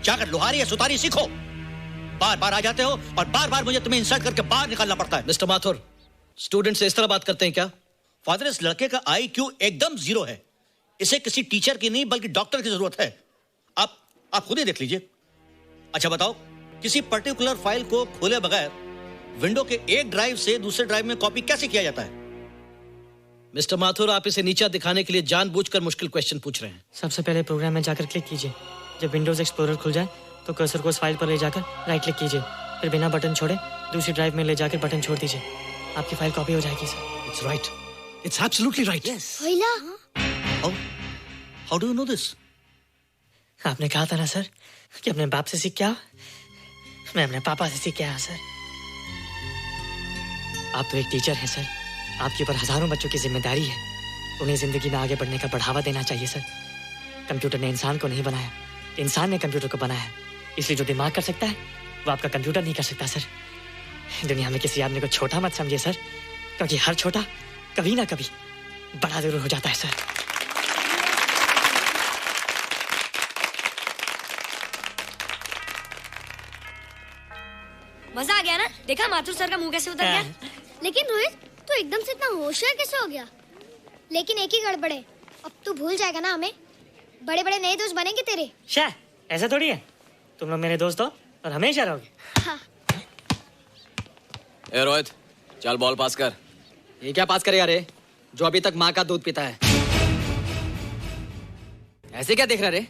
जाकर लोहारी या सुतारी सीखो। बार बार आ जाते हो और बार बार मुझे तुम्हें इंसल्ट करके बाहर निकालना पड़ता है। मिस्टर माथुर, स्टूडेंट से इस तरह बात करते हैं क्या? फादर, इस लड़के का IQ एकदम 0 है। इसे किसी टीचर की नहीं बल्कि डॉक्टर की जरूरत है। आप खुद ही देख लीजिए। अच्छा बताओ, किसी पर्टिकुलर फाइल को खोले बगैर विंडो के एक ड्राइव से दूसरे ड्राइव में कॉपी कैसे किया जाता है? मिस्टर माथुर, आप इसे नीचा दिखाने के लिए जानबूझकर मुश्किल क्वेश्चन पूछ रहे हैं। सबसे पहले प्रोग्राम में जाकर क्लिक कीजिए। जब विंडोज एक्सप्लोरर खुल जाए तो कर्सर को उस फाइल पर ले जाकर राइट क्लिक कीजिए, फिर बिना बटन छोड़े दूसरी ड्राइव में ले जाकर बटन छोड़ दीजिए। आपकी फाइल कॉपी हो जाएगी sir. It's right, it's absolutely right. How do you know this? आपने कहा था ना सर कि अपने बाप से सीख के आओ। मैं अपने पापा से सीख के आया सर। आप तो एक टीचर हैं सर, आपके ऊपर हजारों बच्चों की जिम्मेदारी है। उन्हें जिंदगी में आगे बढ़ने का बढ़ावा देना चाहिए सर। कंप्यूटर ने इंसान को नहीं बनाया, इंसान ने कंप्यूटर को बनाया। इसलिए जो दिमाग कर सकता है वो आपका कंप्यूटर नहीं कर सकता सर। दुनिया में किसी आदमी को छोटा मत समझिए सर, क्योंकि हर छोटा कभी ना कभी बड़ा जरूर हो जाता है सर। मजा आ गया ना? देखा माथुर सर का मुंह कैसे उतर गया? लेकिन रोहित तू एकदम से इतना होशियार कैसे हो गया? लेकिन एक ही गड़बड़ है, अब तू भूल जाएगा ना हमें। बड़े बड़े नए दोस्त बनेंगे तेरे। शाह, ऐसा थोड़ी है। तुम लोग मेरे दोस्त हो और हमेशा रहोगे। हाँ। ए रोहित, चल बॉल पास कर। ये क्या पास करेगा रे, जो अभी तक माँ का दूध पीता है? ऐसे क्या देख रहा रे?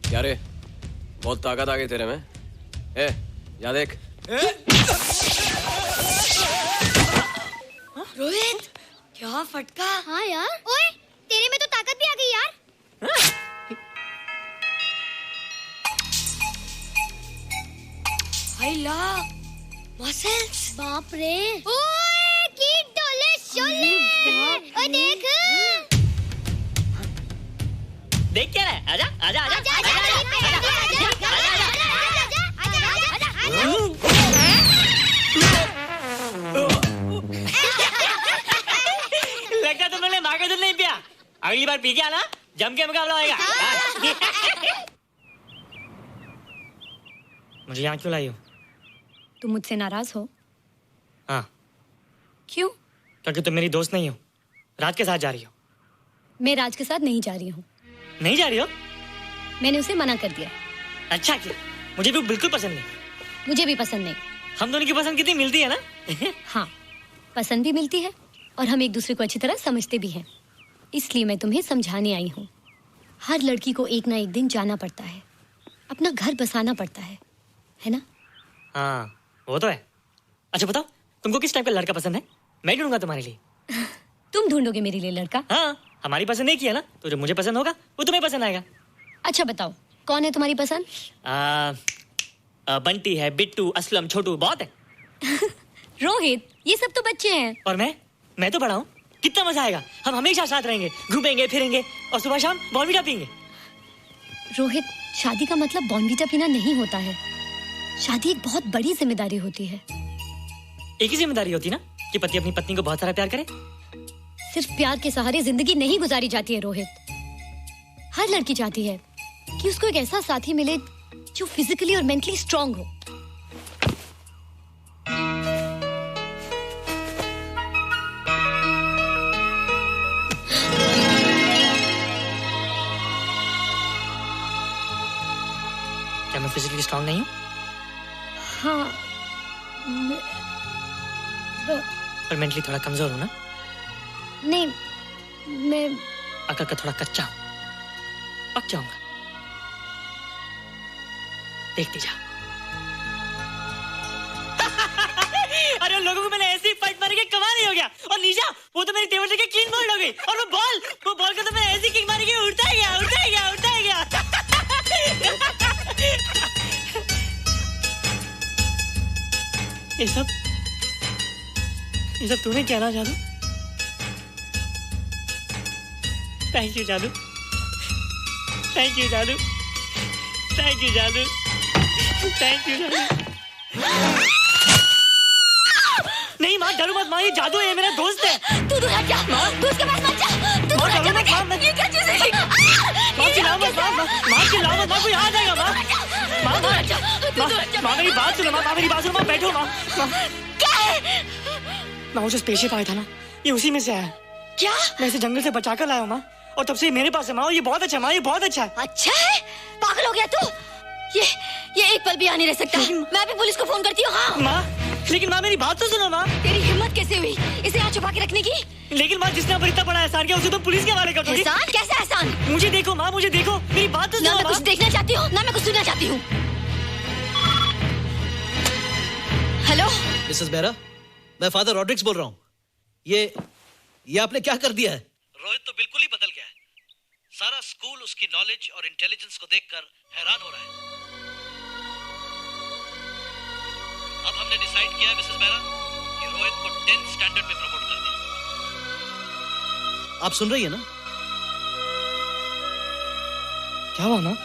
क्या रे, बहुत ताकत आ गई तेरे में। ए, जा देख। रोहित, क्या फटका। हाँ यार, ओए तेरे में तो ताकत भी आ गई यार। हाय ला, मसल्स। बाप रे। ओए कीट डोले शोले। ओए देख। देख क्या है? आजा आजा आजा लगता तुमने माँ का दूध नहीं पिया। अगली बार पी के आना, जम के मुकाबला होएगा। मुझे यहाँ क्यों लाई हो? तुम मुझसे नाराज हो? हाँ। क्यों? क्योंकि तुम मेरी दोस्त नहीं हो, राज के साथ जा रही हो। मैं राज के साथ नहीं जा रही हूँ। नहीं जा रही हो? मैंने उसे मना कर दिया। अच्छा किया, मुझे भी बिल्कुल पसंद नहीं। मुझे भी पसंद नहीं। हम दोनों की पसंद कितनी मिलती है ना? हाँ, पसंद भी मिलती है और हम एक दूसरे को अच्छी तरह समझते भी हैं। इसलिए मैं तुम्हें समझाने आई हूँ। हर लड़की को एक ना एक दिन जाना पड़ता है, अपना घर बसाना पड़ता है ना? हाँ वो तो है। अच्छा बताओ, तुमको किस टाइप का लड़का पसंद है? मैं ढूंढूंगा तुम्हारे लिए। तुम ढूंढोगे मेरे लिए लड़का? हाँ, हमारी पसंद एक ही है ना, तो जो मुझे पसंद होगा वो तुम्हें पसंद आएगा। अच्छा बताओ, कौन है तुम्हारी पसंद? बंटी है, बिट्टू, असलम, छोटू, बहुत है। रोहित, ये सब तो बच्चे हैं। और मैं तो बड़ा हूँ। कितना मजा आएगा, हम हमेशा साथ रहेंगे, घूमेंगे फिरेंगे और सुबह शाम बॉर्नवीटा पीएंगे। रोहित, शादी का मतलब बॉर्नवीटा पीना नहीं होता है। शादी एक बहुत बड़ी जिम्मेदारी होती है। एक ही जिम्मेदारी होती ना कि पति अपनी पत्नी को बहुत सारा प्यार करे। सिर्फ प्यार के सहारे जिंदगी नहीं गुजारी जाती है रोहित। हर लड़की चाहती है कि उसको एक ऐसा साथी मिले जो फिजिकली और मेंटली स्ट्रांग हो। क्या मैं फिजिकली स्ट्रांग नहीं हूँ? हाँ, पर मेंटली थोड़ा कमजोर हूँ ना? नहीं, मैं अकल का थोड़ा कच्चा हूँ। पक जाऊंगा, देखती जा। अरे उन लोगों को मैंने ऐसी फाइट मारी कि कमाल ही हो गया। और निशा, वो तो मेरी टेबल से क्लीन बोल्ड हो गई। और वो बॉल को तो मैंने ऐसी किक मारी कि उड़ता ही गया। ये सब तूने क्या ना जादू? थैंक यू जादू। नहीं माँ, डरो मत माँ, ये जादू है, मेरा दोस्त है। तू दूर हट जा, तू उसके पास मत जा। तू दूर हट जा बेटा, ये क्या चीज़ है? माँ चिल्लाओ मत, माँ कोई आ जाएगा। माँ मेरी बात सुनो, माँ बैठो। माँ क्या है? माँ वो जो स्पेसशिप आया था ना, ये उसी में से आया। क्या? मैं इसे जंगल से बचा कर लाया हूँ माँ, और तब से ये मेरे पास है माँ। ये बहुत अच्छा है माँ, ये बहुत अच्छा है। अच्छा है? पागल हो गया तू? ये एक पल भी यहाँ नहीं रह सकता। मैं अभी पुलिस को फोन करती हूँ। हाँ माँ, लेकिन माँ मेरी बात तो सुनो माँ। तेरी हिम्मत कैसे हुई इसे यहाँ छुपा के रखने की? लेकिन माँ, जिसने अब इतना बड़ा एहसान किया उसे तो पुलिस के हवाले कर दोगी। एहसान? कैसा एहसान? मुझे देखो माँ, मुझे देखो, मेरी बात तो सुनो। ना मैं कुछ देखना चाहती हूँ, ना मैं कुछ सुनना चाहती हूँ। हेलो मिसेस बेरा, मैं फादर रॉड्रिक्स बोल रहा हूँ। ये आपने क्या कर दिया है? रोहित तो बिल्कुल ही बदल गया है। सारा स्कूल उसकी नॉलेज और इंटेलिजेंस को देखकर हैरान हो रहा है। अब हमने डिसाइड किया है मिसेस बेरा कि रोहित को 10th स्टैंडर्ड में प्रमोट कर दें। आप सुन रही है ना? क्या हुआ माँ?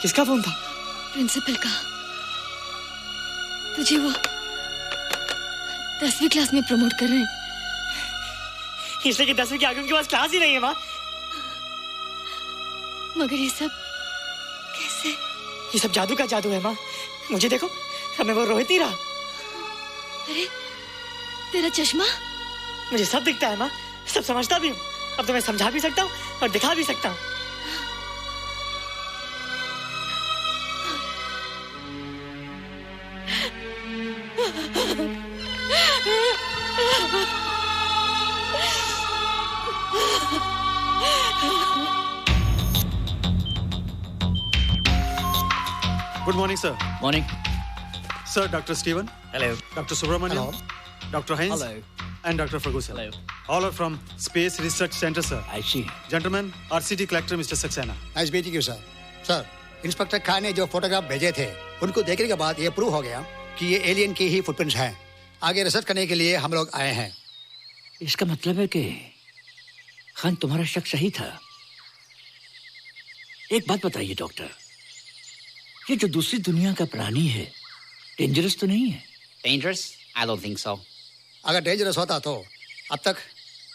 किसका फोन था? प्रिंसिपल का। तुझे वो 10वीं क्लास में प्रमोट कर रहे हैं। इसलिए कि 10वीं के आगे उनके पास क्लास ही नहीं है माँ। मगर ये सब कैसे? ये सब जादू का जादू है माँ। मुझे देखो, अब मैं वो रोहित नहीं रहा। अरे तेरा चश्मा? मुझे सब दिखता है माँ, सब समझता भी हूँ। अब तो मैं समझा भी सकता हूँ और दिखा भी सकता हूँ। Good morning, sir. Morning. Sir, Dr. Steven. Hello. Dr. Subramaniam. Dr. Heinz. Hello. And Dr. Ferguson. Hello. All are from Space Research Center, sir. I see. Gentlemen, RCT collector Mr. Saxena. Nice meeting you sir. Sir, inspector Khan ने जो photograph भेजे थे, उनको देखने के बाद ये prove हो गया कि ये एलियन की ही फुटप्रिंट्स हैं। आगे रिसर्च करने के लिए हम लोग आए हैं। इसका मतलब है कि खान, तुम्हारा शक सही था। एक बात बताइए डॉक्टर, ये जो दूसरी दुनिया का प्राणी है, डेंजरस तो नहीं है? Dangerous? I don't think so. अगर डेंजरस होता तो अब तक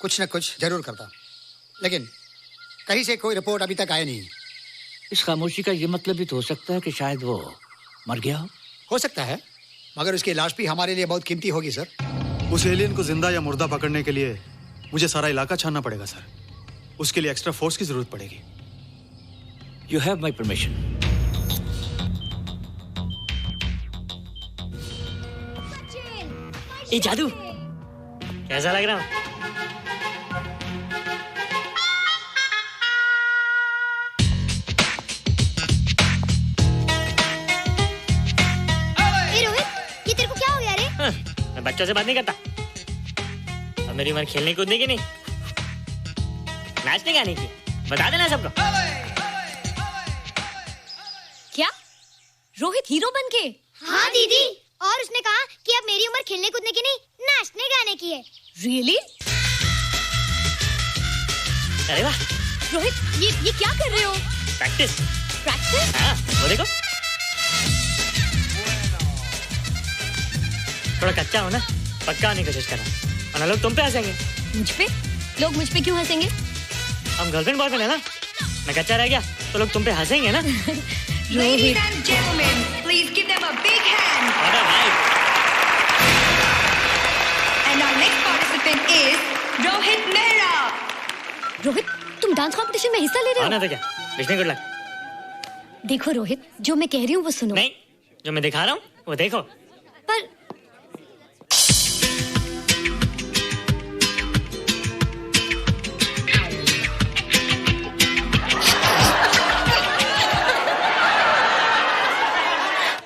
कुछ न कुछ जरूर करता, लेकिन कहीं से कोई रिपोर्ट अभी तक आई नहीं। इस खामोशी का ये मतलब भी तो हो सकता है कि शायद वो मर गया हो सकता है, मगर उसकी लाश भी हमारे लिए बहुत कीमती होगी सर। उस एलियन को जिंदा या मुर्दा पकड़ने के लिए मुझे सारा इलाका छानना पड़ेगा सर। उसके लिए एक्स्ट्रा फोर्स की जरूरत पड़ेगी। You have my permission. ये जादू कैसा लग रहा? बच्चों से बात नहीं करता। अब मेरी उम्र खेलने कूदने की नहीं, नाचने गाने की। बता देना सबको। क्या रोहित हीरो बन के? हाँ दीदी, और उसने कहा कि अब मेरी उम्र खेलने कूदने की नहीं, नाचने गाने की है। रियली? अरे वाह रोहित, ये क्या कर रहे हो? प्रैक्टिस। प्रैक्टिस? हाँ, वो देखो थोड़ा कच्चा हो ना, पक्का होने की कोशिश करना, वरना लोग तुम पे हंसेंगे। मुझ पे? लोग मुझ पे क्यों हंसेंगे? हम गर्लफ्रेंड बॉयफ्रेंड है ना, मैं कच्चा रह गया तो लोग तुम पे हंसेंगे ना। Ladies and gentlemen, please give them a big hand. What a vibe. And our next participant is Rohit Mehra. Rohit, तुम डांस कंपटीशन में हिस्सा ले रहे हो? ना तो क्या, विश मी गुड लक। देखो रोहित, जो मैं कह रही हूँ वो सुनो। नहीं, जो मैं दिखा रहा हूँ वो देखो। पर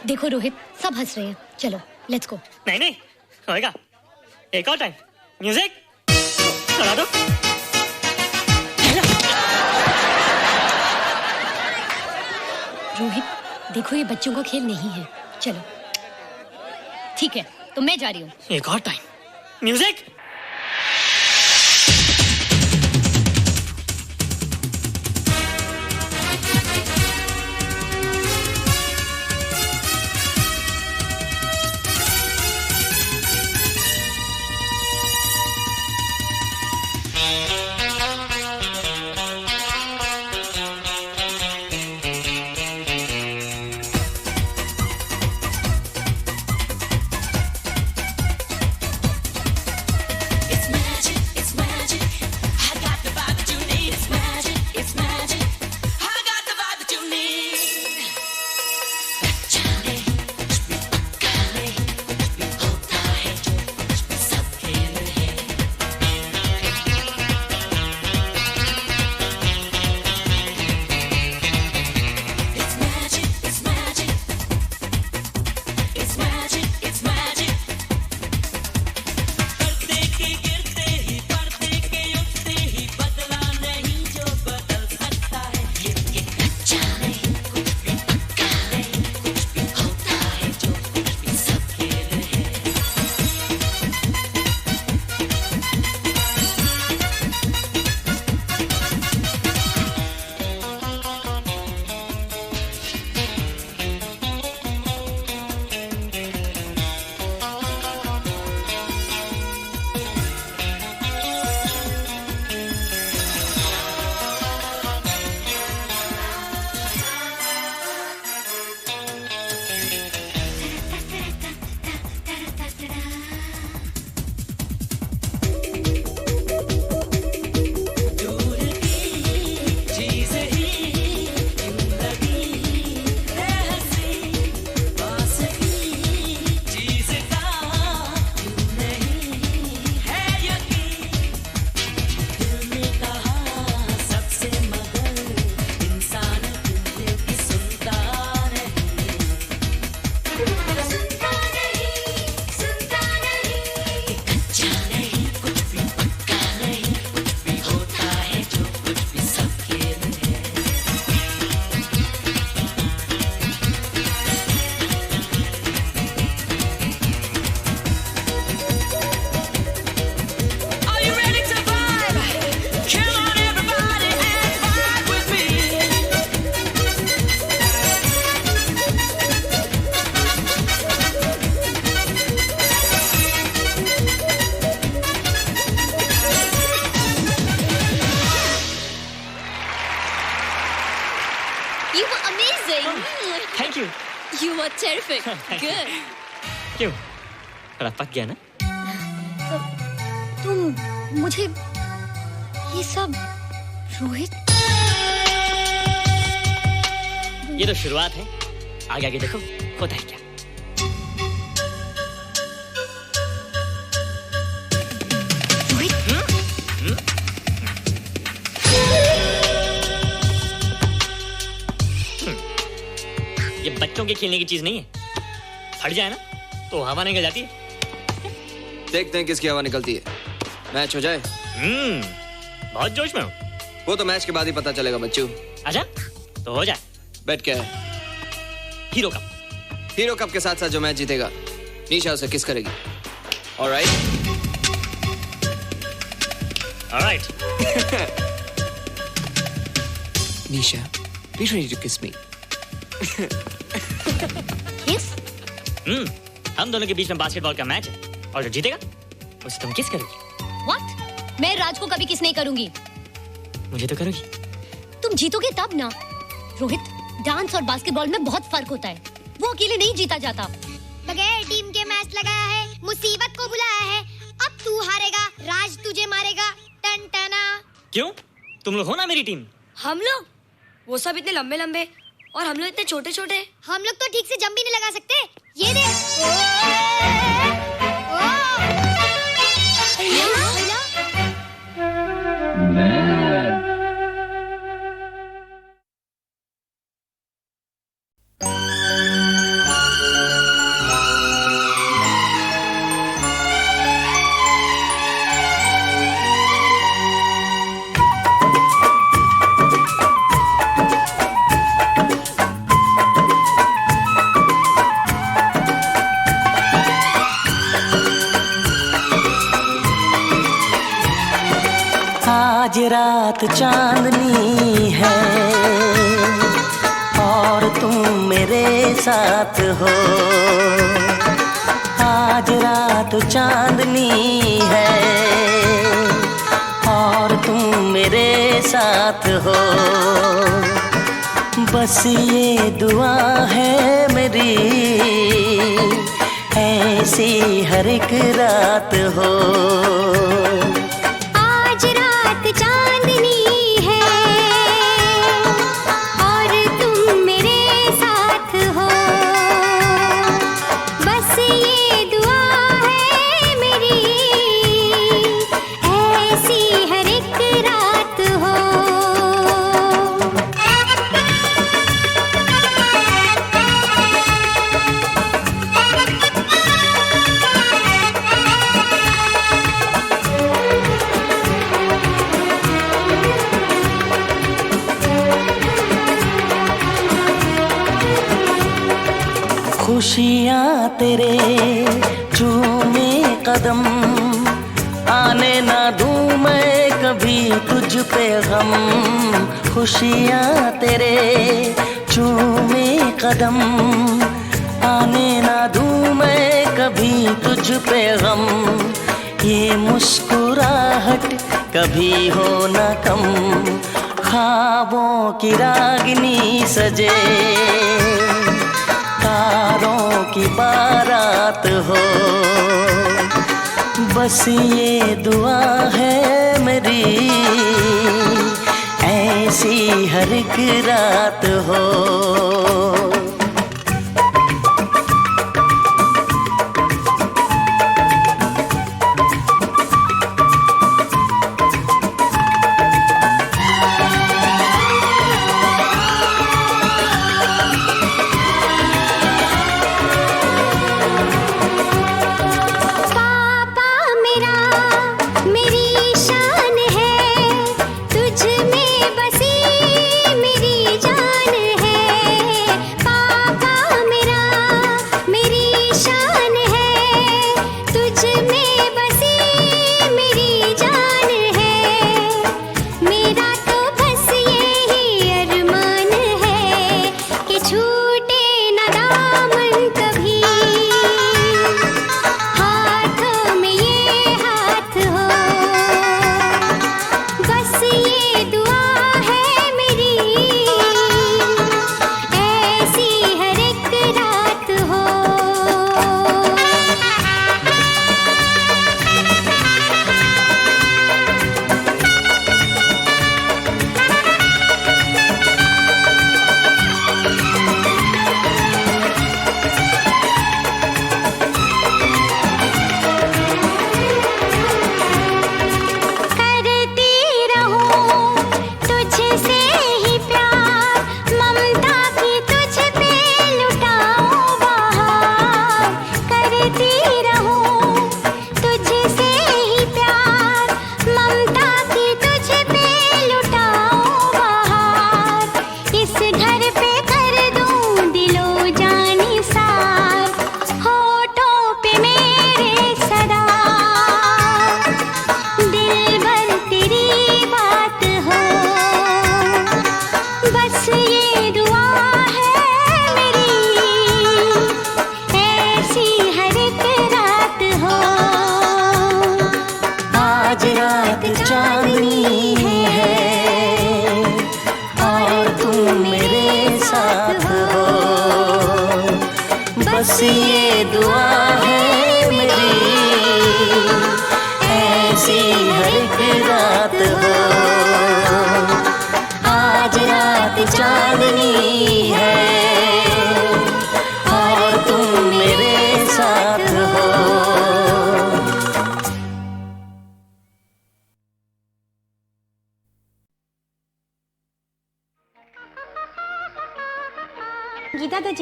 देखो रोहित, सब हंस रहे हैं, चलो लेट्स गो। नहीं नहीं होएगा, एक और टाइम। म्यूजिक चला दो। रोहित देखो, ये बच्चों का खेल नहीं है, चलो। ठीक है, तो मैं जा रही हूँ। एक और टाइम। म्यूजिक। terrific. Good. क्यों? थोड़ा पक गया ना? तुम मुझे ये सब रोहित, ये तो शुरुआत है, आगे आगे देखो होता है क्या। ये बच्चों के खेलने की चीज नहीं है, फट जाए ना तो हवा निकल जाती है। देखते हैं किसकी हवा निकलती है। मैच हो जाए। बहुत जोश में हूँ। वो तो मैच के बाद ही पता चलेगा बच्चू। अच्छा तो हो जाए। बेट क्या है? Hero cup. हीरो कप के साथ साथ जो मैच जीतेगा निशा उसे किस करेगी। Alright. Alright. Nisha, be ready to kiss me. किस? हम दोनों के बीच में बास्केटबॉल का मैच है और जो जीतेगा उसे तुम किस करोगी। What? मैं राज को कभी किस नहीं करूंगी। मुझे तो करोगी। तुम जीतोगे तब ना। रोहित, डांस और बास्केटबॉल में बहुत फर्क होता है। वो अकेले नहीं जीता जाता। बगैर टीम के मैच लगाया है, मुसीबत को बुलाया है। अब तू हारेगा, राज तुझे मारेगा। टन टना। क्यों? तुम लोग हो ना मेरी टीम। हम लोग? वो सब इतने लंबे लंबे और हम लोग इतने छोटे छोटे। हम लोग तो ठीक से जंप भी नहीं लगा सकते। ये देख। आज रात चांदनी है और तुम मेरे साथ हो। आज रात चांदनी है और तुम मेरे साथ हो। बस ये दुआ है मेरी, ऐसी हर एक रात हो। खुशियाँ तेरे चूमे कदम, आने ना दूँ मैं कभी तुझ पे गम। खुशियाँ तेरे चूमे कदम, आने ना दूँ मैं कभी तुझ पे गम। ये मुस्कुराहट कभी हो ना कम, ख्वाबों की रागिनी सजे, तारों की बारात हो। बस ये दुआ है मेरी, ऐसी हर एक रात हो।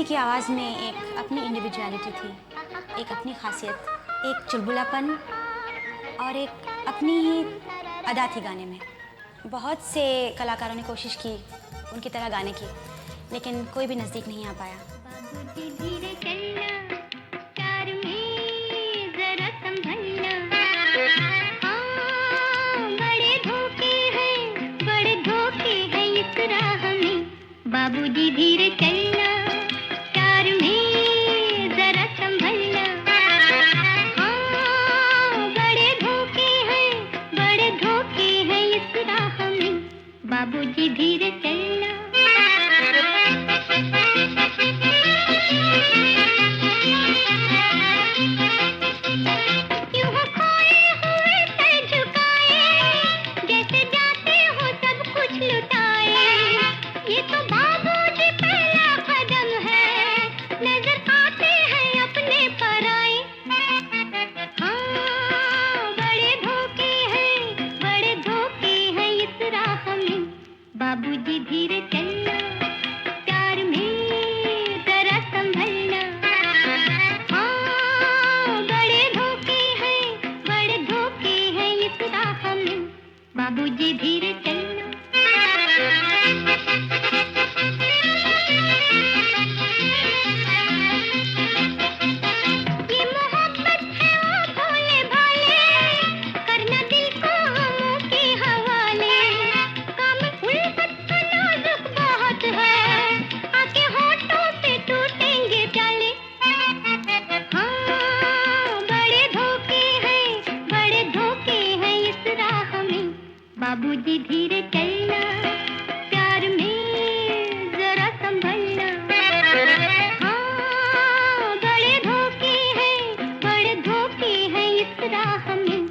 की आवाज़ में एक अपनी इंडिविजुअलिटी थी, एक अपनी खासियत, एक चुलबुलापन और एक अपनी ही अदा थी गाने में। बहुत से कलाकारों ने कोशिश की उनकी तरह गाने की, लेकिन कोई भी नज़दीक नहीं आ पाया। बाबूजी धीरे चलना, प्यार में जरा संभलना। हाँ, बड़े धोखे हैं इस राह में। बाबूजी धीरे चलना। यूं हो खोए हुए सर झुकाए, जैसे जाते हो सब कुछ लुटाए। ये तो बाबूजी पहला कदम है, नजर आते हैं अपने पराए। हाँ, बड़े धोखे हैं इस राह में। बाबूजी धीरे चलना, प्यार में जरा संभलना। हाँ, बड़े धोखे हैं इस राह में। बाबूजी धीरे चलना। ये मोहब्बत है वो भोले भाले, करना दिल को हमों के हवाले। काम उल्फत का नाजुक बहुत है, आके होठों से टूटेंगे प्याले। हाँ, बड़े धोखे हैं इस राह में। बाबूजी धीरे चलना, प्यार में जरा संभलना। हाँ, बड़े धोखे हैं इस राह में।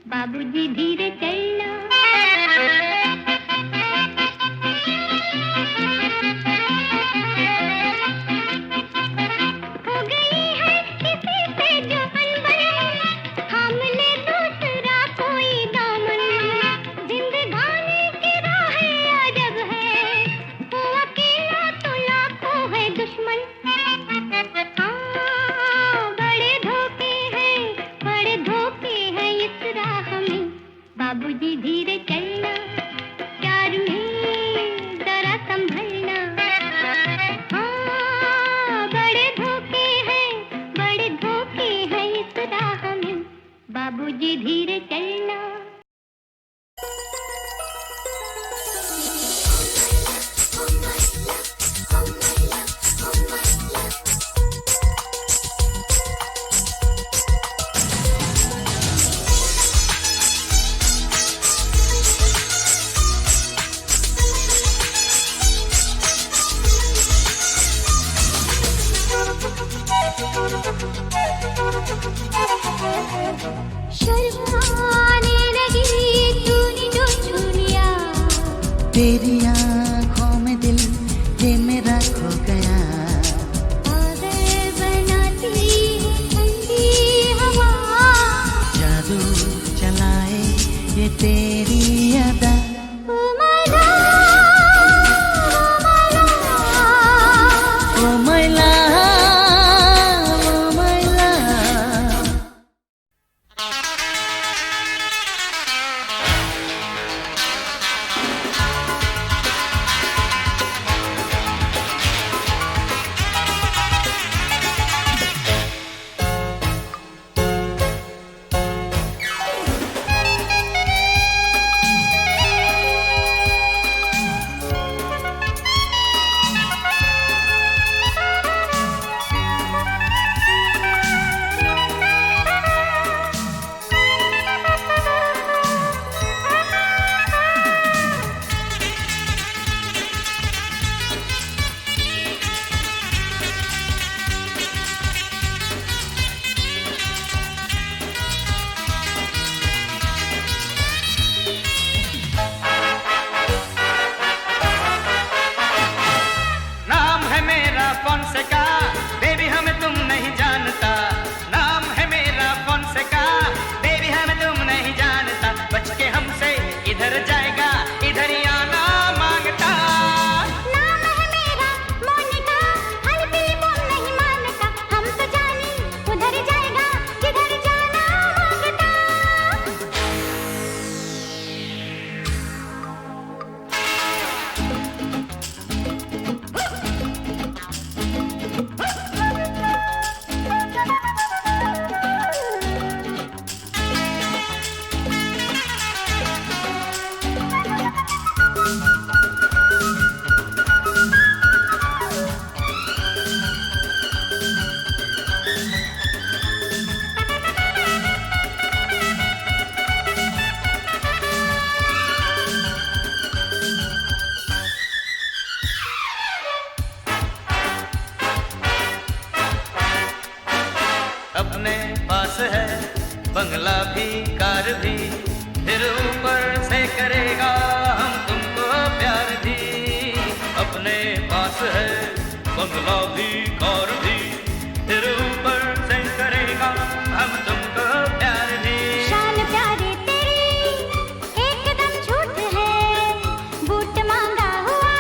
बाबूजी धीरे चलना। हो गई है किसी से जो अनबन, थाम ले दूसरा कोई दामन। जिंदगानी की राहें अजब है, वो अकेला तो लाखों है दुश्मन। हाँ, बड़े धोखे हैं इस राह में। बाबूजी धीरे चलना, प्यार में जरा संभलना। हाँ, बड़े धोखे हैं इस राह में। बाबूजी धीरे चलना। शर्माने लगी तूने जो छू लिया, तेरी आंखों में दिल ये मेरा खो गया। पागल बनाती है ठंडी हवा, जादू चलाए ये तेरी अदा। ओ मैला, ओ मैला, ओ मैला। अपने पास है बंगला भी कार भी, फिर ऊपर से करेगा हम तुमको प्यार भी। अपने पास है बंगला भी कार भी, फिर ऊपर से करेगा हम तुमको प्यार भी। शान प्यारे तेरी एकदम झूठ है, बूट मांगा हुआ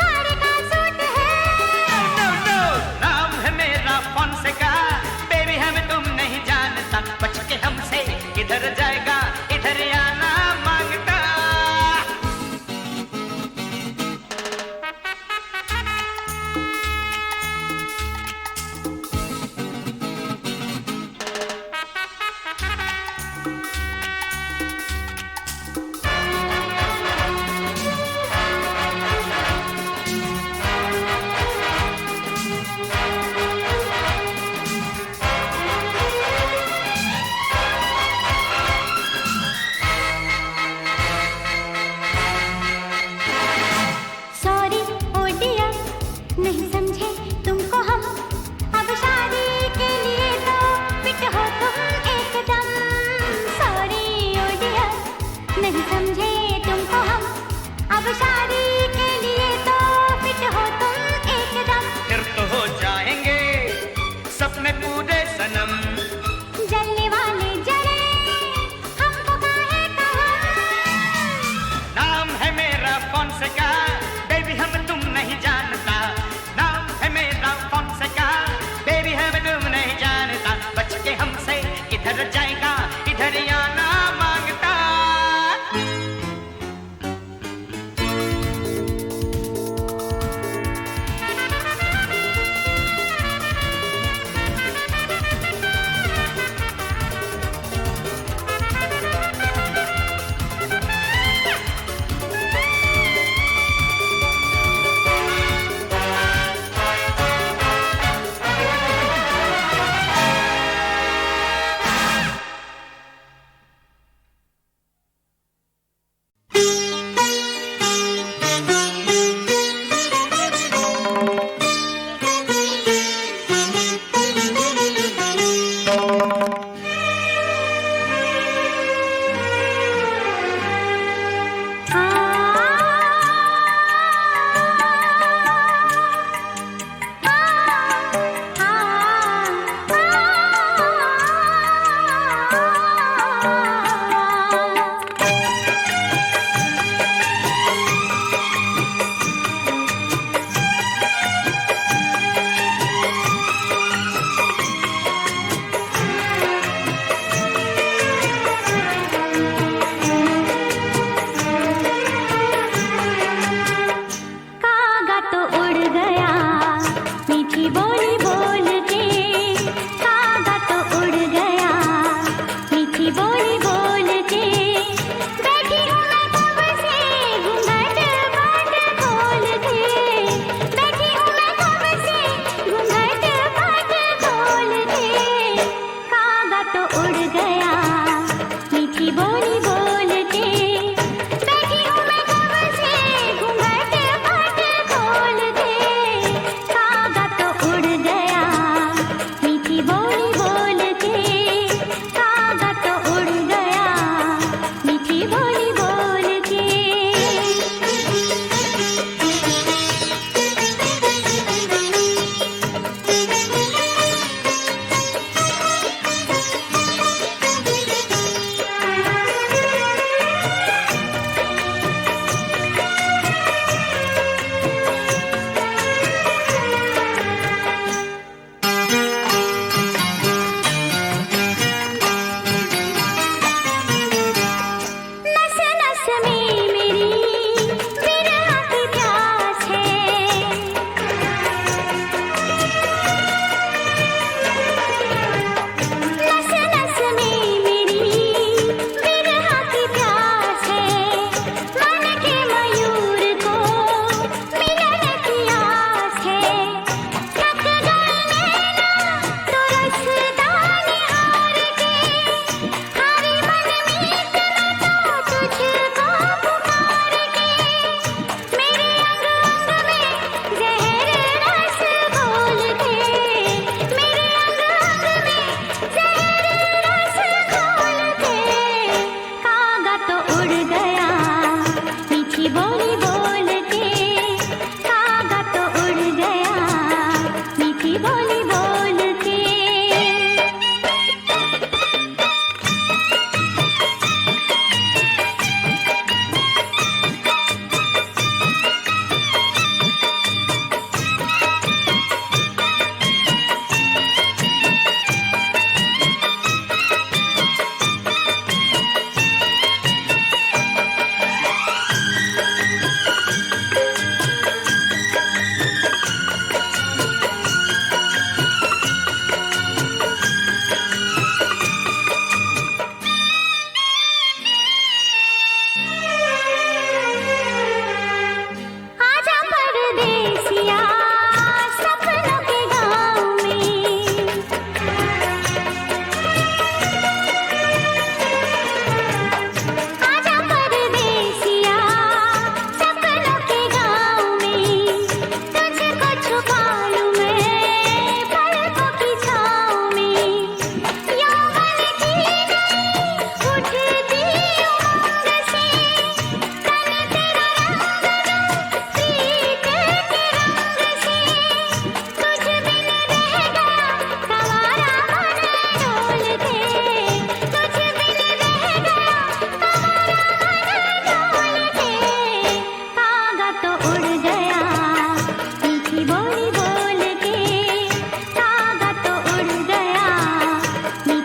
कार का सूट है। No, no, नाम है मेरा फोनसेका, बेबी हमें तुम नहीं जानता, बच के हमसे किधर जाएगा इधर आना मांगता। सॉरी ओ डियर, नहीं समझे तुमको हम, अब शादी के लिए तो फिट हो तुम एकदम। सॉरी ओ डियर, नहीं समझे तुमको हम, अब शादी के लिए तो फिट हो तुम एकदम। फिर तो हो जाएंगे सपने पूरे सनम, जलने वाले जले हमको काहे कहा। नाम है मेरा फोनसेका, बेबी हम तुम नहीं जानता, नाम है मेरा फोनसेका, बेबी हम तुम नहीं जानता, बच के हमसे किधर जाएगा इधर आना मांगता।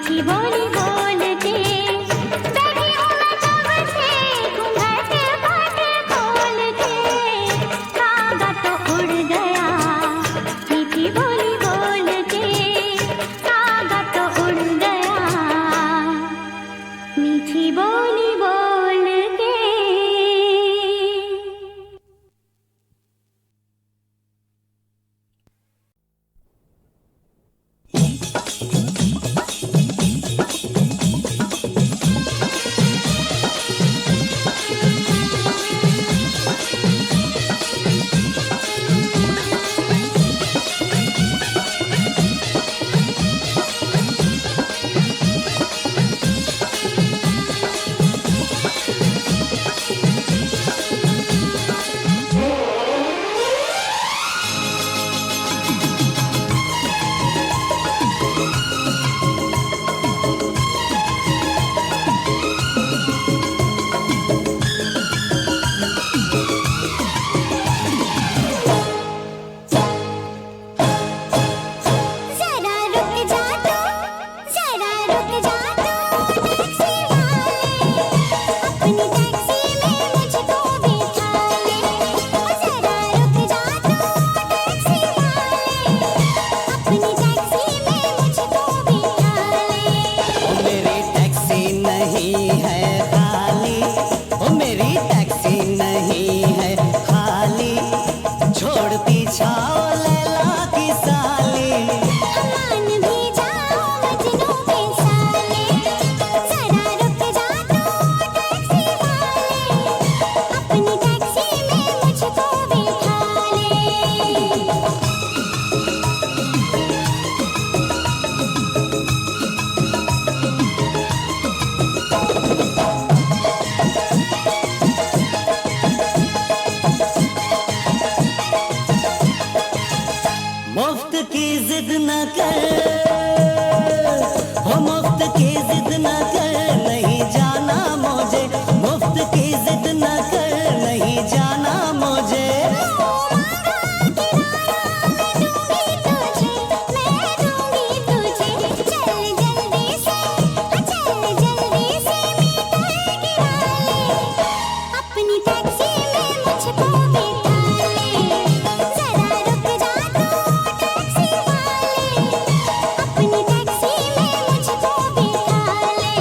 मीठी बोली बोल के बैठी हूँ मैं कब से घूंघट पट खोल के कागा तो उड़ गया मीठी बोली बोल के कागा तो उड़ गया मीठी बोली बोल के जरा रुक जा तू जरा रुक जा तू टैक्सी वाले अपनी टैक्सी में मुझको बिठा ले जरा रुक जा तू टैक्सी वाले अपनी टैक्सी में मुझको बिठा ले ओ मेरी टैक्सी नहीं है खाली ओ मेरी टैक्सी नहीं है खाली छोड़ पीछा ओ लैला की साली मान भी जाओ मजनू के साले जरा रुक जा तू टैक्सी वाले अपनी टैक्सी में मुझको बिठा ले मुफ्त की जिद न कर हो मुफ्त की जिद न कर नहीं जाना मुझे मुफ्त की जिद न कर नहीं जाना मुझे अपनी टैक्सी में मुझको बिठा ले जरा रुक जा तू टैक्सी वाले अपनी टैक्सी में मुझको बिठा ले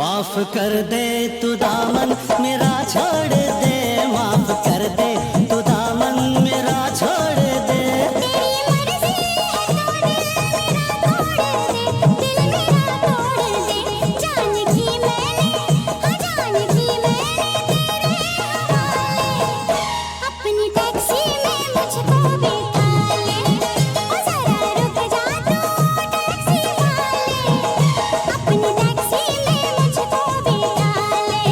माफ कर दे तू दामन मेरा छोड़ दे माफ कर दे तू दामन मेरा छोड़ दे जान की मैंने जान की मैंने तेरे हवाले अपनी टैक्सी में मुझको बिठा ले जरा रुक जा तू टैक्सी वाले अपनी टैक्सी में मुझको बिठा ले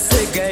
तरस गए